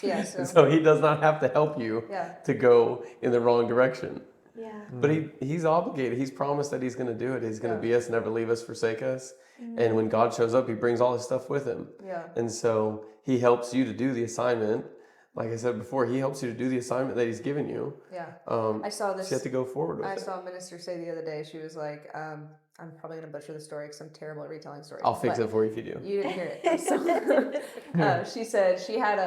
Yeah. So He does not have to help you Yeah. to go in the wrong direction. Yeah. But he's obligated. He's promised that He's going to do it. He's going to be us, never leave us, forsake us. And when God shows up, He brings all His stuff with Him. Yeah. And so He helps you to do the assignment. Like I said before, He helps you to do the assignment that He's given you. Yeah. I saw this. So you have to go forward with I it. saw a minister say the other day. She was like, "I'm probably gonna butcher the story because I'm terrible at retelling stories." I'll fix it for you if you do. You didn't hear it. So she said she had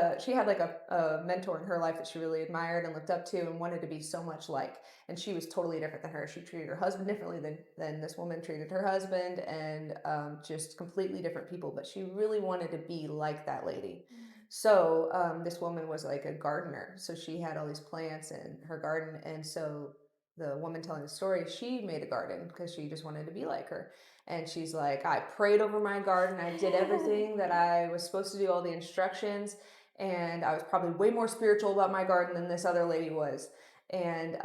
like a mentor in her life that she really admired and looked up to and wanted to be so much like. And she was totally different than her. She treated her husband differently than this woman treated her husband, and just completely different people. But she really wanted to be like that lady. So this woman was like a gardener. So she had all these plants in her garden, and so the woman telling the story, she made a garden because she just wanted to be like her. And she's like, I prayed over my garden. I did everything that I was supposed to do, all the instructions. And I was probably way more spiritual about my garden than this other lady was. And,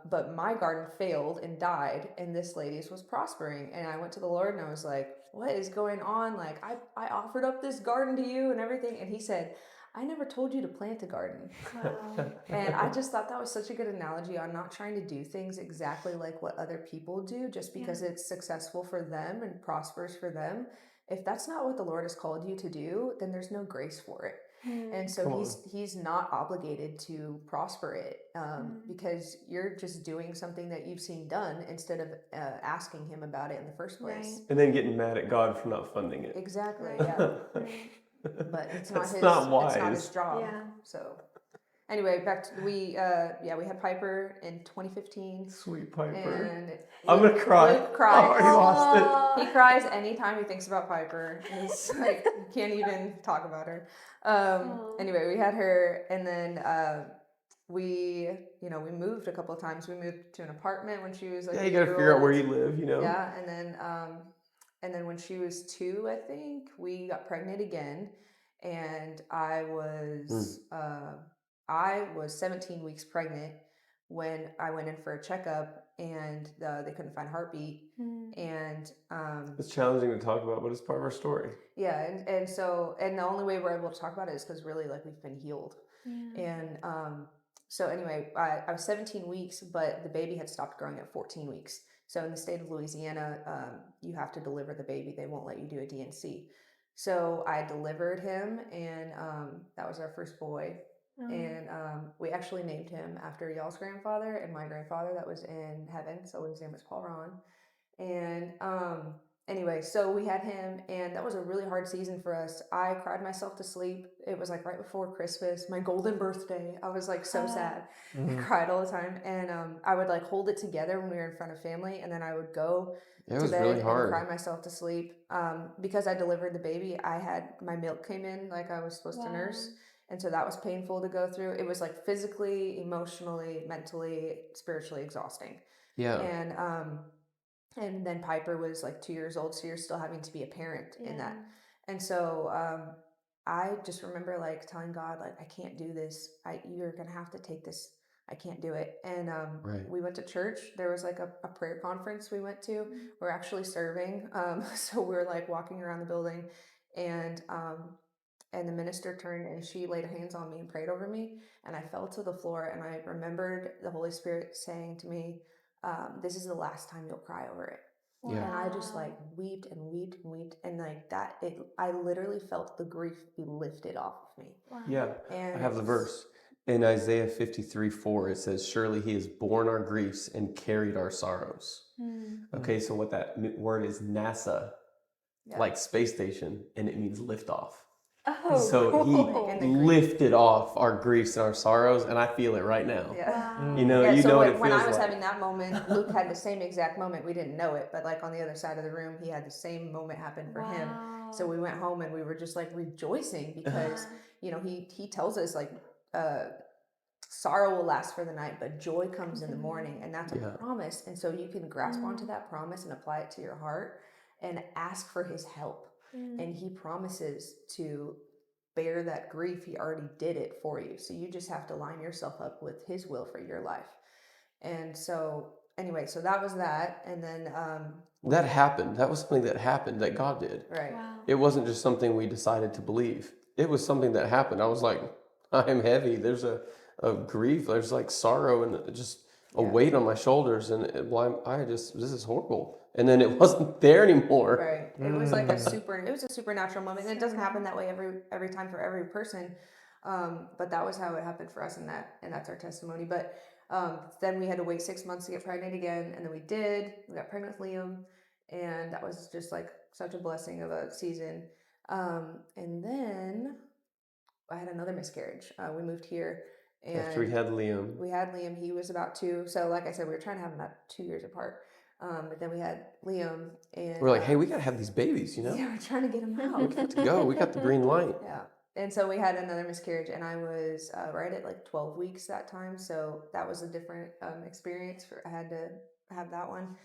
but my garden failed and died, and this lady's was prospering. And I went to the Lord and I was like, what is going on? Like, I offered up this garden to you and everything. And He said, I never told you to plant a garden. Wow. And I just thought that was such a good analogy on not trying to do things exactly like what other people do just because it's successful for them and prosperous for them. If that's not what the Lord has called you to do, then there's no grace for it. And so he's not obligated to prosper it because you're just doing something that you've seen done instead of asking Him about it in the first place. Right. And then getting mad at God for not funding it. Exactly. Right. Yeah. Right. But it's not That's his. not wise. It's not His job. Yeah. So anyway, back to we had Piper in 2015. Sweet Piper. And I'm gonna cry. Luke cried. Oh, he lost it. He cries anytime he thinks about Piper. It's like can't even talk about her. Anyway, we had her, and then we moved a couple of times. We moved to an apartment when she was like Yeah, you gotta figure out where you live, you know. Yeah, and then when she was 2, I think we got pregnant again, and I I was 17 weeks pregnant when I went in for a checkup, and they couldn't find heartbeat. And It's challenging to talk about, but it's part of our story. yeah, and so the only way we're able to talk about it is because really, like, we've been healed. And so anyway, I was 17 weeks, but the baby had stopped growing at 14 weeks. So in the state of Louisiana, you have to deliver the baby. They won't let you do a DNC. So I delivered him, and that was our first boy. And we actually named him after y'all's grandfather and my grandfather that was in heaven. So his name was Paul Ron. And anyway, so we had him, and that was a really hard season for us. I cried myself to sleep. It was like right before Christmas, my golden birthday. I was like so sad. I cried all the time, and I would like hold it together when we were in front of family, and then I would go to bed really hard. and cry myself to sleep. Because I delivered the baby, I had my milk came in like I was supposed to nurse. And so that was painful to go through. It was like physically, emotionally, mentally, spiritually exhausting. Yeah. And then Piper was like 2 years old, so you're still having to be a parent in that. And so I just remember like telling God, like, I can't do this. You're gonna have to take this. I can't do it. And we went to church. There was like a prayer conference we went to. We're actually serving. So we were like walking around the building, and the minister turned and she laid her hands on me and prayed over me, and I fell to the floor, and I remembered the Holy Spirit saying to me, this is the last time you'll cry over it. Yeah. And I just like wept and wept and wept, and like that, I literally felt the grief be lifted off of me. Yeah. And I have the verse. In Isaiah 53:4, it says, surely he has borne our griefs and carried our sorrows. Okay, so what that word is NASA, like space station, and it means lift off. Oh, so cool. he lifted off our griefs and our sorrows, and I feel it right now. Yeah. You know, Yeah, you so know what it when feels I was like. having that moment, Luke had the same exact moment. We didn't know it, but like on the other side of the room, he had the same moment happen for him. So we went home and we were just like rejoicing because, you know, he tells us like, sorrow will last for the night, but joy comes in the morning. And that's a promise. And so you can grasp onto that promise and apply it to your heart and ask for his help. And he promises to bear that grief. He already did it for you. So you just have to line yourself up with his will for your life. And so anyway, so that was that. And then that happened. That was something that happened that God did. Right. It wasn't just something we decided to believe. It was something that happened. I was like, I'm heavy. There's a grief. There's like sorrow and just a weight on my shoulders. And this is horrible. And then it wasn't there anymore. Right. It was like it was a supernatural moment. And it doesn't happen that way every time for every person. But that was how it happened for us, and that's our testimony. But then we had to wait 6 months to get pregnant again, and then we did. We got pregnant with Liam, and that was just like such a blessing of a season. And then I had another miscarriage. We moved here, and after we had Liam, he was about 2. So like I said, we were trying to have him about 2 years apart. But then we had Liam, and we're like, hey, we gotta have these babies, you know? Yeah, we're trying to get him out. We got to go. We got the green light. Yeah. And so we had another miscarriage, and I was right at like 12 weeks that time. So that was a different experience. I had to have that one.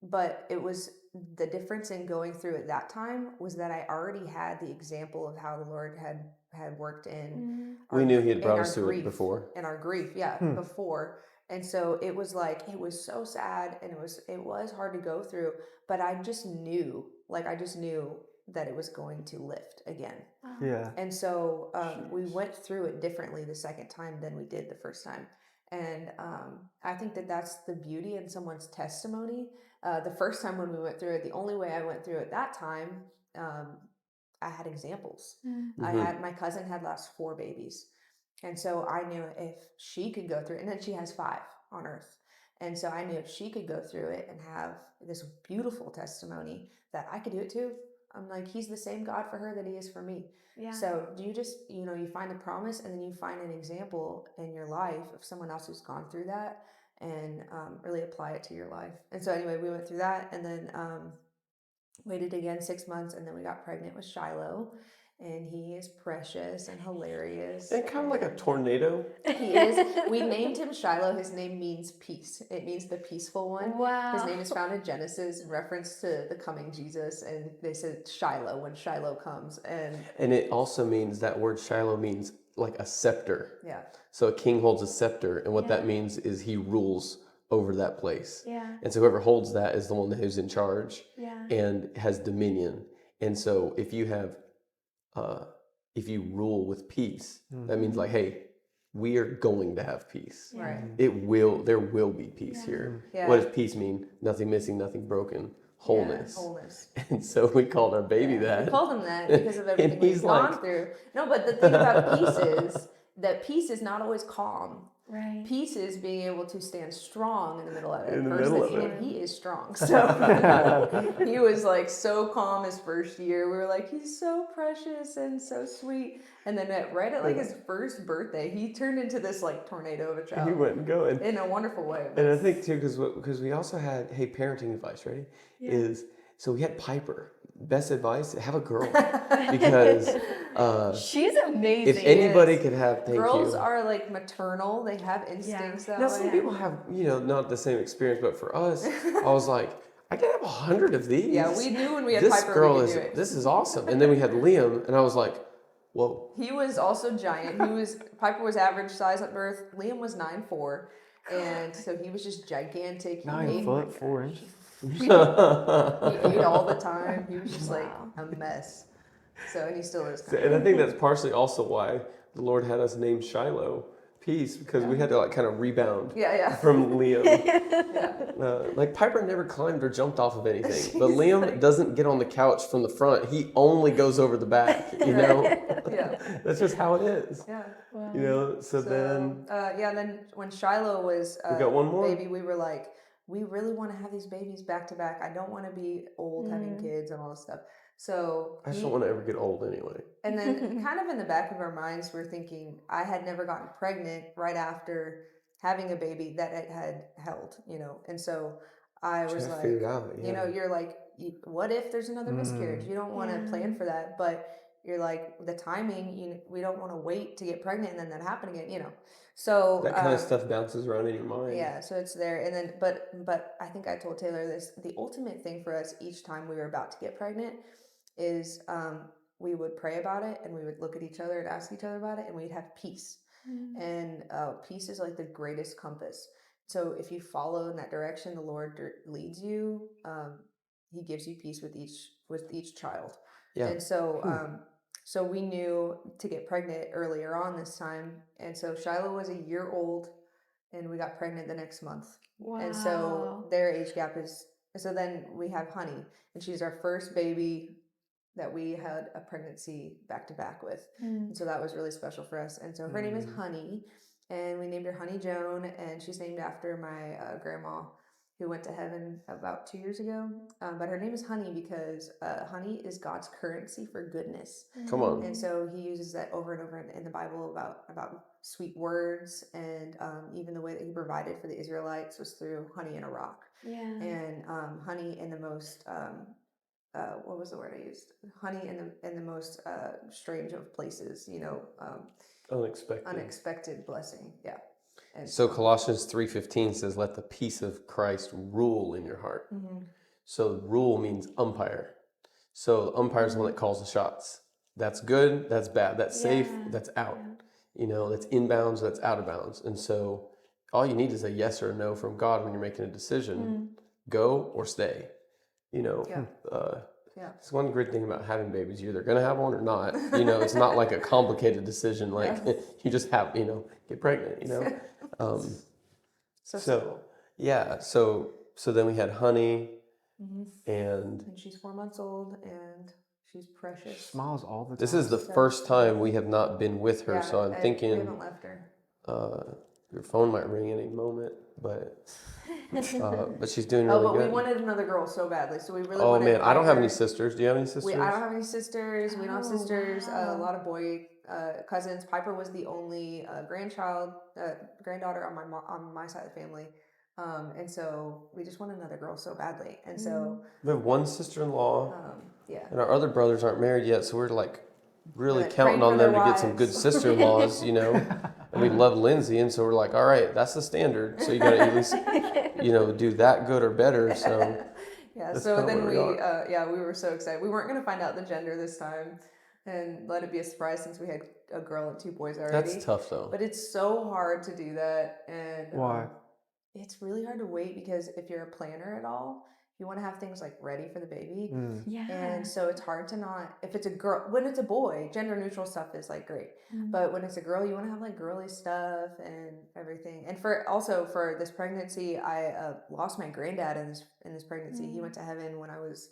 But it was the difference in going through it that time was that I already had the example of how the Lord had worked in. We knew he had brought us through it before. In our grief, before. And so it was like, it was so sad, and it was hard to go through, but I just knew that it was going to lift again. Yeah. And so we went through it differently the second time than we did the first time. And I think that that's the beauty in someone's testimony. The first time when we went through it, the only way I went through it that time, I had examples. My cousin had lost 4 babies. And so I knew if she could go through it, and then she has 5 on earth. And so I knew if she could go through it and have this beautiful testimony, that I could do it too. I'm like, he's the same God for her that he is for me. Yeah. So do you just, you find a promise, and then you find an example in your life of someone else who's gone through that, and really apply it to your life. And so anyway, we went through that, and then waited again 6 months, and then we got pregnant with Shiloh. And he is precious and hilarious. And kind of like a tornado. He is. We named him Shiloh. His name means peace. It means the peaceful one. Wow. His name is found in Genesis in reference to the coming Jesus. And they said Shiloh when Shiloh comes. And it also means, that word Shiloh means like a scepter. Yeah. So a king holds a scepter, and what that Yeah. means is he rules over that place. Yeah. And so whoever holds that is the one who's in charge Yeah. and has dominion. And so if you have, if you rule with peace, that means like, hey, we are going to have peace. Right. There will be peace here. Yeah. What does peace mean? Nothing missing, nothing broken, wholeness. Yeah, wholeness. And so we called our baby that. We called him that because of everything And we've he's gone like- through. No, but the thing about peace is that peace is not always calm. Right. Peace is being able to stand strong in the middle of it. In the middle of it. And he is strong. So he was like so calm his first year. We were like, he's so precious and so sweet. And then right at like his first birthday, he turned into this like tornado of a child. He went going. In a wonderful way. And I think too, because we also had, hey, parenting advice, ready? Is so we had Piper. Best advice: have a girl, because She's amazing. if anybody could have, Girls are like maternal. They have instincts that Now way. some people have, not the same experience, but for us, I was like, I could have 100 of these. Yeah, we knew when we had This Piper girl we is could do it. this is awesome. And then we had Liam, and I was like, whoa. He was also giant. Piper was average size at birth. Liam was 9'4", and so he was just gigantic. He 9 ate- foot 4 inches. He ate all the time. He was just like a mess. So, and he still is. And I think that's partially also why the Lord had us named Shiloh, peace, because we had to like kind of rebound Yeah. from Liam. Like Piper never climbed or jumped off of anything, but Liam doesn't get on the couch from the front. He only goes over the back. Yeah. That's just how it is. Yeah. So then then when Shiloh was we got one more baby, we were like, we really want to have these babies back to back. I don't want to be old having kids and all this stuff. So I just don't want to ever get old anyway. And then kind of in the back of our minds, we're thinking, I had never gotten pregnant right after having a baby that it had held, and so I was like, figure it out, you're like, what if there's another miscarriage? You don't want to plan for that, but you're like, the timing, we don't want to wait to get pregnant and then that happen again, So That kind of stuff bounces around in your mind. yeah, so it's there. And then, but I think I told Taylor this, the ultimate thing for us each time we were about to get pregnant is we would pray about it and we would look at each other and ask each other about it and we'd have peace. And peace is like the greatest compass. So if you follow in that direction, the Lord leads you. He gives you peace with each child. Yeah. And so so we knew to get pregnant earlier on this time. And so Shiloh was a year old and we got pregnant the next month. Wow. And so their age gap is, so then we have Honey, and she's our first baby that we had a pregnancy back to back with. And so that was really special for us. And so her name is Honey, and we named her Honey Joan, and she's named after my grandma who went to heaven about 2 years ago. But her name is Honey because honey is God's currency for goodness. Come on. And so he uses that over and over in the Bible about sweet words, and even the way that he provided for the Israelites was through honey in a rock. Yeah. And honey in the most what was the word I used? Honey in the most strange of places, unexpected blessing. Yeah. And So Colossians 3:15 says, "Let the peace of Christ rule in your heart." So rule means umpire. So the umpire is the one that calls the shots. That's good. That's bad. That's safe. That's out. That's inbounds. That's out of bounds. And so all you need is a yes or a no from God when you're making a decision. Go or stay. It's one great thing about having babies. You're either going to have one or not. It's not like a complicated decision. Like you just have, get pregnant, So then we had Honey, and she's 4 months old, and she's precious. Smiles all the time. this is the first time we have not been with her. So I'm we thinking haven't left her. your phone might ring any moment, but she's doing really But good. we wanted another girl so badly, so we really Oh wanted man, I don't have any Piper. sisters. Do you have any sisters? I don't have any sisters. We don't have Oh, sisters. A wow. lot of boy cousins. Piper was the only granddaughter on my side of the family, and so we just wanted another girl so badly. And so We have one sister-in-law, yeah, and our other brothers aren't married yet, so we're like really Right, counting praying on for them their to get some good wives. sister-in-laws, And we love Lindsay, and so we're like, all right, that's the standard. So you got to at least, do that good or better. So yeah. That's So kinda then where we we were so excited. We weren't going to find out the gender this time and let it be a surprise since we had a girl and 2 boys already. That's tough though. But it's so hard to do that. And Why? it's really hard to wait because if you're a planner at all, you want to have things like ready for the baby. Yeah. And so it's hard to not, if it's a girl, when it's a boy, gender neutral stuff is like great. But when it's a girl, you want to have like girly stuff and everything. And for this pregnancy, I lost my granddad in this pregnancy. He went to heaven when I was,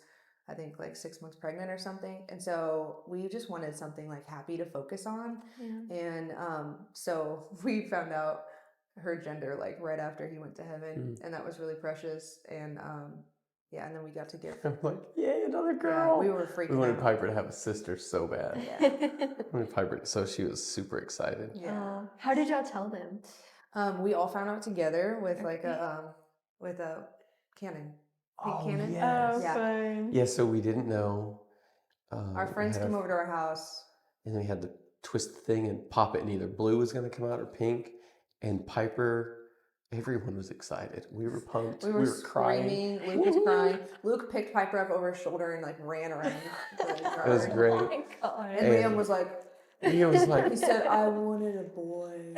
I think, like 6 months pregnant or something. And so we just wanted something like happy to focus on. Yeah. And so we found out her gender like right after he went to heaven, and that was really precious. And yeah, and then we got to get. I'm like, yay, another Yeah, girl. we were freaking We wanted out. Piper to have a sister so bad. Yeah. We wanted Piper, so she was super excited. Yeah. How did y'all tell them? We all found out together with like a cannon. Pink cannon. yes. Yeah. fun. Yeah, so we didn't know. Our we friends had came over to our house. And we had to twist the thing and pop it, and either blue was going to come out or pink. And Piper, everyone was excited. We were pumped. We were crying. screaming. Luke was crying. Luke picked Piper up over his shoulder and like ran around the yard. It was great. Oh my god. And Liam was like, He was like, he said, "I wanted a boy."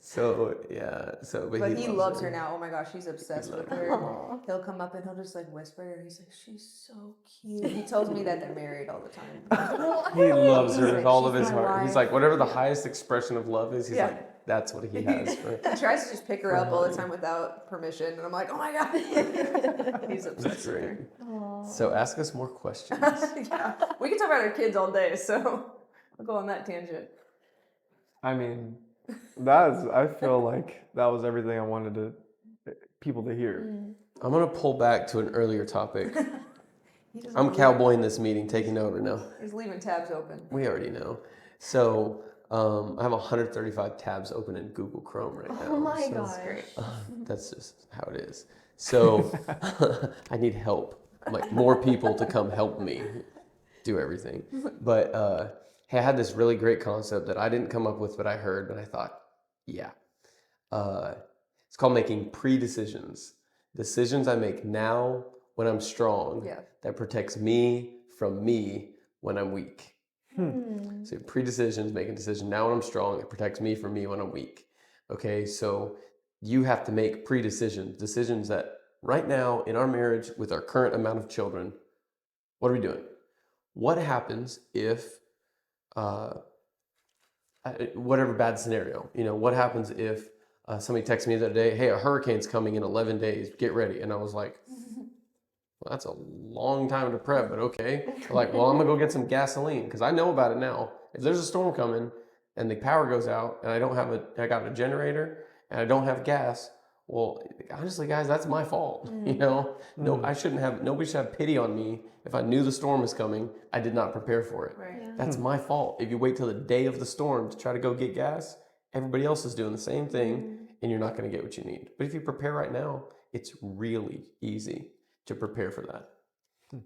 so yeah, But he loves her now. Oh my gosh, he's obsessed with her. Aw. He'll come up and he'll just like whisper to her. He's like, "She's so cute." He tells me that they're married all the time. He loves her He's with like, all of "She's his my heart. He's wife." like, whatever the highest expression of love is, he's Yeah. like, that's what he has for He tries to just pick her up all the time without permission, and I'm like, "Oh my god." He's That's obsessed with great. her. So ask us more questions. Yeah, we can talk about our kids all day, so I'll go on that tangent. I mean, I feel like that was everything I wanted people to hear. I'm going to pull back to an earlier topic. He doesn't I'm believe- cowboying this meeting, taking over now. He's leaving tabs open. We already know. So I have 135 tabs open in Google Chrome right now. Oh my so, gosh. That's just how it is. So I need help, like more people to come help me do everything. But hey, I had this really great concept that I didn't come up with, but I heard, but I thought, yeah. It's called making pre-decisions. Decisions I make now when I'm strong Yeah. that protects me from me when I'm weak. So pre-decisions, make a decision now when I'm strong, it protects me from me when I'm weak. Okay, so you have to make decisions that right now in our marriage with our current amount of children, what are we doing? What happens if, whatever bad scenario, what happens if somebody texts me the other day, hey, a hurricane's coming in 11 days, get ready. And I was like, well, that's a long time to prep, but okay. They're like, well, I'm gonna go get some gasoline because I know about it now. If there's a storm coming and the power goes out and I got a generator and I don't have gas, well, honestly, guys, that's my fault. No, nobody should have pity on me if I knew the storm was coming. I did not prepare for it. Right. Yeah. That's my fault. If you wait till the day of the storm to try to go get gas, everybody else is doing the same thing and you're not going to get what you need. But if you prepare right now, it's really easy to prepare for that.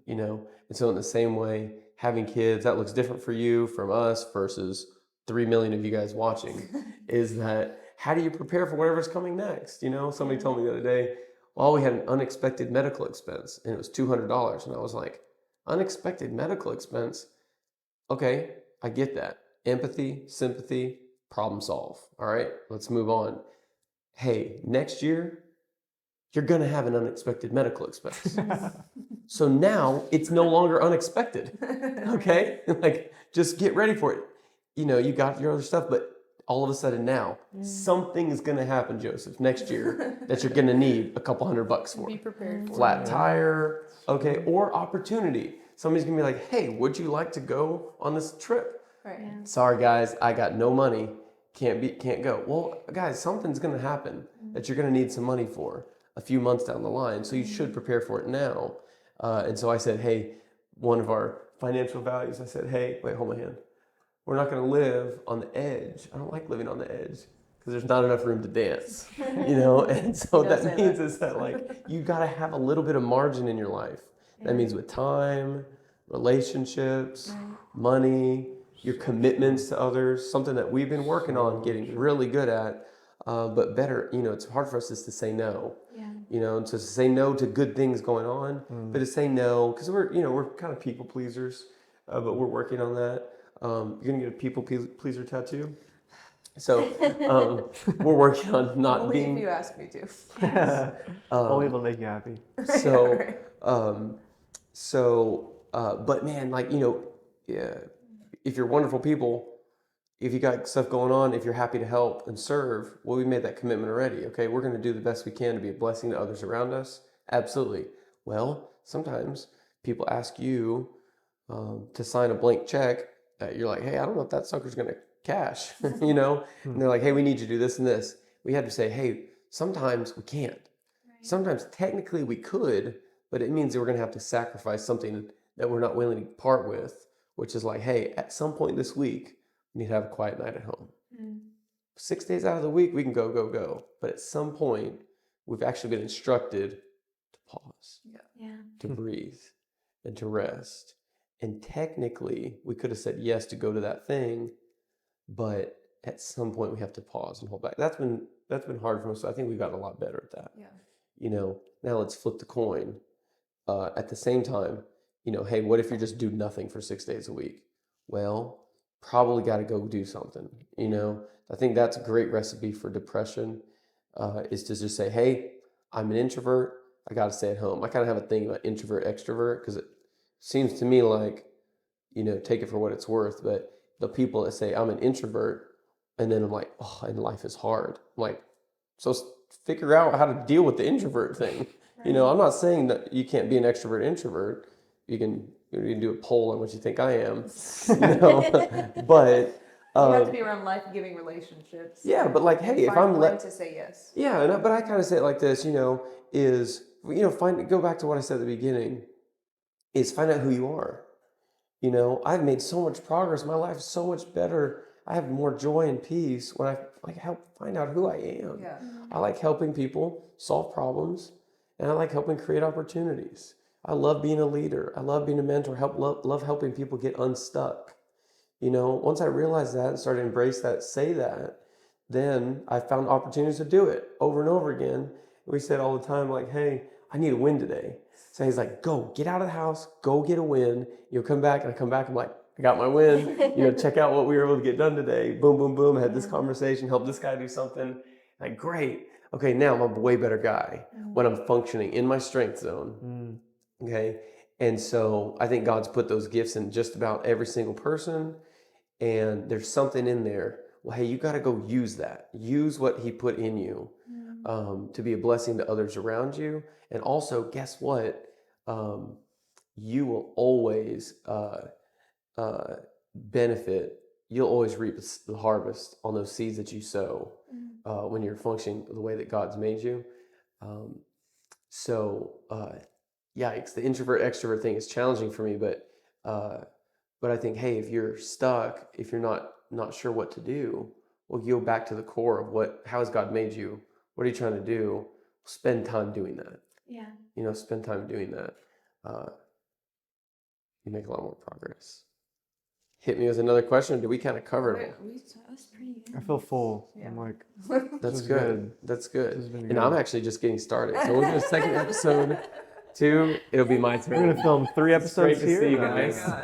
And so in the same way, having kids, that looks different for you from us versus 3 million of you guys watching, is that how do you prepare for whatever's coming next? Somebody told me the other day, well, we had an unexpected medical expense and it was $200. And I was like, unexpected medical expense? Okay, I get that. Empathy, sympathy, problem solve. All right, let's move on. Hey, next year, you're going to have an unexpected medical expense. So now it's no longer unexpected. Okay? Like, just get ready for it. You got your other stuff, but all of a sudden now, something is going to happen, Joseph, next year that you're going to need a couple $100 for. Be prepared for Flat tire, okay, or opportunity. Somebody's going to be like, hey, would you like to go on this trip? Right. Sorry, guys, I got no money. Can't go. Well, guys, something's going to happen that you're going to need some money for a few months down the line. So you should prepare for it now. And so I said, hey, one of our financial values, I said, hey, wait, hold my hand. We're not going to live on the edge. I don't like living on the edge because there's not enough room to dance, And so that means is that like you got to have a little bit of margin in your life. That means with time, relationships, money, your commitments to others, something that we've been working on getting really good at, but better, it's hard for us just to say no. Yeah. And to say no to good things going on, but to say no, because we're kind of people pleasers, but we're working on that. you're gonna get a people pleaser tattoo. So we're working on not Only if being. you ask me to. Only it'll make you happy. So, Right. but man, like, yeah, if you're wonderful people, if you got stuff going on, if you're happy to help and serve, well, we made that commitment already. Okay, we're going to do the best we can to be a blessing to others around us. Absolutely. Well, sometimes people ask you to sign a blank check. You're like, hey, I don't know if that sucker's going to cash, and they're like, hey, we need you to do this and this. We had to say, hey, sometimes we can't. Sometimes technically we could, but it means that we're going to have to sacrifice something that we're not willing to part with, which is like, hey, at some point this week, we need to have a quiet night at home. 6 days out of the week, we can go. But at some point, we've actually been instructed to pause, to breathe, and to rest. And technically, we could have said yes to go to that thing, but at some point, we have to pause and hold back. That's been hard for us. So I think we've gotten a lot better at that. Yeah. Now let's flip the coin. At the same time, hey, what if you just do nothing for 6 days a week? Well, probably got to go do something. I think that's a great recipe for depression, is to just say, hey, I'm an introvert. I got to stay at home. I kind of have a thing about introvert, extrovert, because it seems to me like, take it for what it's worth. But the people that say I'm an introvert, and then I'm like, oh, and life is hard. I'm like, so figure out how to deal with the introvert thing. I'm not saying that you can't be an extrovert introvert. You can do a poll on what you think I am, but You have to be around life-giving relationships. yeah, but like, hey, if Find I'm when to say yes. yeah, but I kind of say it like this, is go back to what I said at the beginning, is find out who you are. I've made so much progress. My life is so much better. I have more joy and peace when I help find out who I am. Yeah. I like helping people solve problems, and I like helping create opportunities. I love being a leader. I love being a mentor. Love helping people get unstuck. Once I realized that and started to embrace that, say that, then I found opportunities to do it over and over again. We said all the time, like, hey, I need a win today. So he's like, go, get out of the house, go get a win. You'll come back, and I come back, I'm like, I got my win. Check out what we were able to get done today. Boom, boom, boom. I had this conversation, help this guy do something. Like, great. Okay, now I'm a way better guy when I'm functioning in my strength zone. Okay. And so I think God's put those gifts in just about every single person. And there's something in there. Well, hey, you got to go use that. Use what he put in you to be a blessing to others around you. And also, guess what? You will always benefit. You'll always reap the harvest on those seeds that you sow when you're functioning the way that God's made you. Yikes, the introvert extrovert thing is challenging for me, but I think, hey, if you're stuck, if you're not sure what to do, well, go back to the core of how has God made you? What are you trying to do? Spend time doing that. Yeah. Spend time doing that. You make a lot more progress. Hit me with another question. Did we kind of cover it? That was pretty good. I feel full. Yeah. I'm like, That's is good. That's good. This has been And good. I'm actually just getting started. So we'll do a second episode. 2, it'll be my turn. we're gonna film 3 It's great episodes to here. see you Oh my guys. God.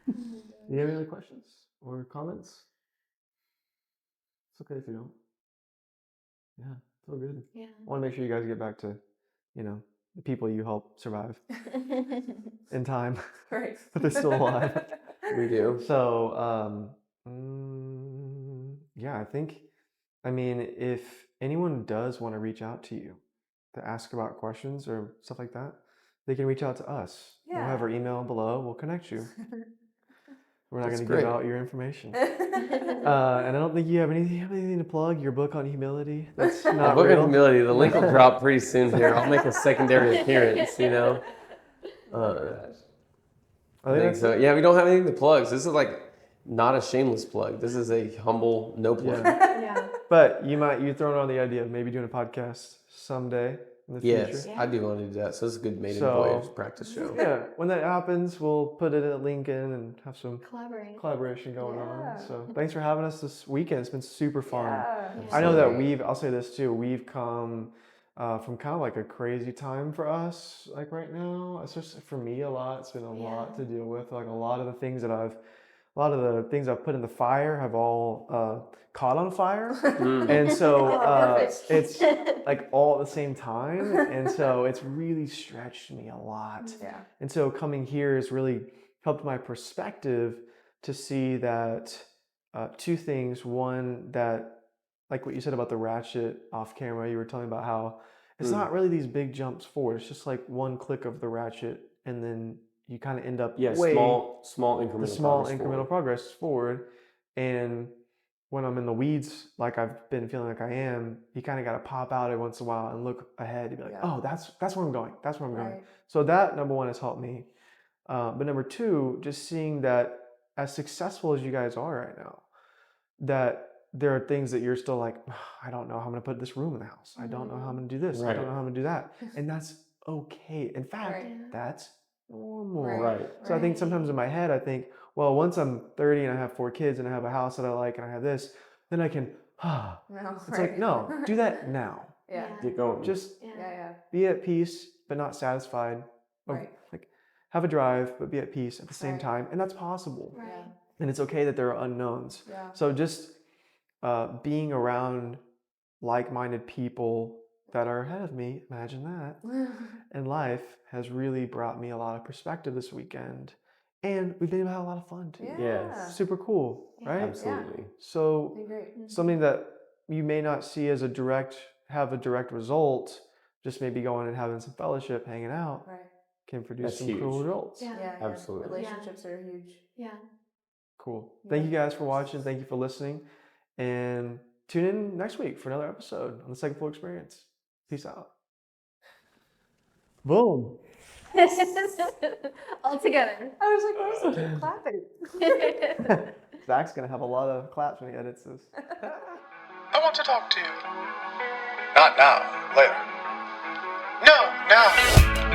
Do you have any other questions or comments? It's okay if you don't. Yeah, it's all good. Yeah. I want to make sure you guys get back to, the people you help survive in time, Right. but they're still alive. We do. So, yeah, if anyone does want to reach out to you to ask about questions or stuff like that, they can reach out to us. We'll have Yeah. our email below. We'll connect you. We're not That's going to great. give out your information. And I don't think you have anything to plug. Your book on humility. That's The not Book of real. Humility, the link will drop pretty soon here. I'll make a secondary appearance, Oh I I think that's so. it. Yeah, we don't have anything to plug. So this is like not a shameless plug. This is a humble no plug. Yeah. But you thrown on the idea of maybe doing a podcast someday in the Yes, future. I do want to do that. So this is a good maiden So- voyage practice show. Yeah, when that happens, we'll put it in a link in and have some Collaborate. going on. Yeah. So thanks for having us this weekend. It's been super fun. Yeah. I know that Absolutely. I'll say this too, we've come from kind of like a crazy time for us, like right now. It's just for me a lot. It's been a lot to deal with. Like a lot of the things that I've a lot of the things I've put in the fire have all caught on fire. And so it's like all at the same time. And so it's really stretched me a lot. Yeah. And so coming here has really helped my perspective to see that two things. One, that like what you said about the ratchet off camera, you were telling about how it's not really these big jumps forward. It's just like one click of the ratchet, and then you kind of end up small incremental progress forward. And when I'm in the weeds, like I've been feeling like I am, you kind of got to pop out every once in a while and look ahead. You'd be like, oh, that's where I'm going. That's where I'm going. So that, number one, has helped me. But number two, just seeing that as successful as you guys are right now, that there are things that you're still like, I don't know how I'm going to put this room in the house. I don't know how I'm going to do this. I don't know how I'm going to do that. And that's okay. In fact, that's normal. Right. So I think sometimes in my head, I think, well, once I'm 30 and I have 4 kids and I have a house that I like and I have this, then I can, it's like, no, do that now. Yeah. Get going. Just Yeah. be at peace, but not satisfied. Right. Like, have a drive, but be at peace at the same time. And that's possible. Right. Yeah. And it's okay that there are unknowns. Yeah. So just being around like-minded people that are ahead of me, imagine that, in life has really brought me a lot of perspective this weekend. And we've been able to have a lot of fun too. Yes. Super cool, right? Absolutely. So Been great. something that you may not see as a direct result, just maybe going and having some fellowship, hanging out, Right. can produce That's some huge. cool results. Yeah. Absolutely. Relationships are huge. Yeah. Cool. Thank you guys for watching. Thank you for listening. And tune in next week for another episode on the Second Floor Experience. Peace out. Boom. All together. I was like, where's the clapping? Zach's going to have a lot of claps when he edits this. I want to talk to you. Not now, later. No, now.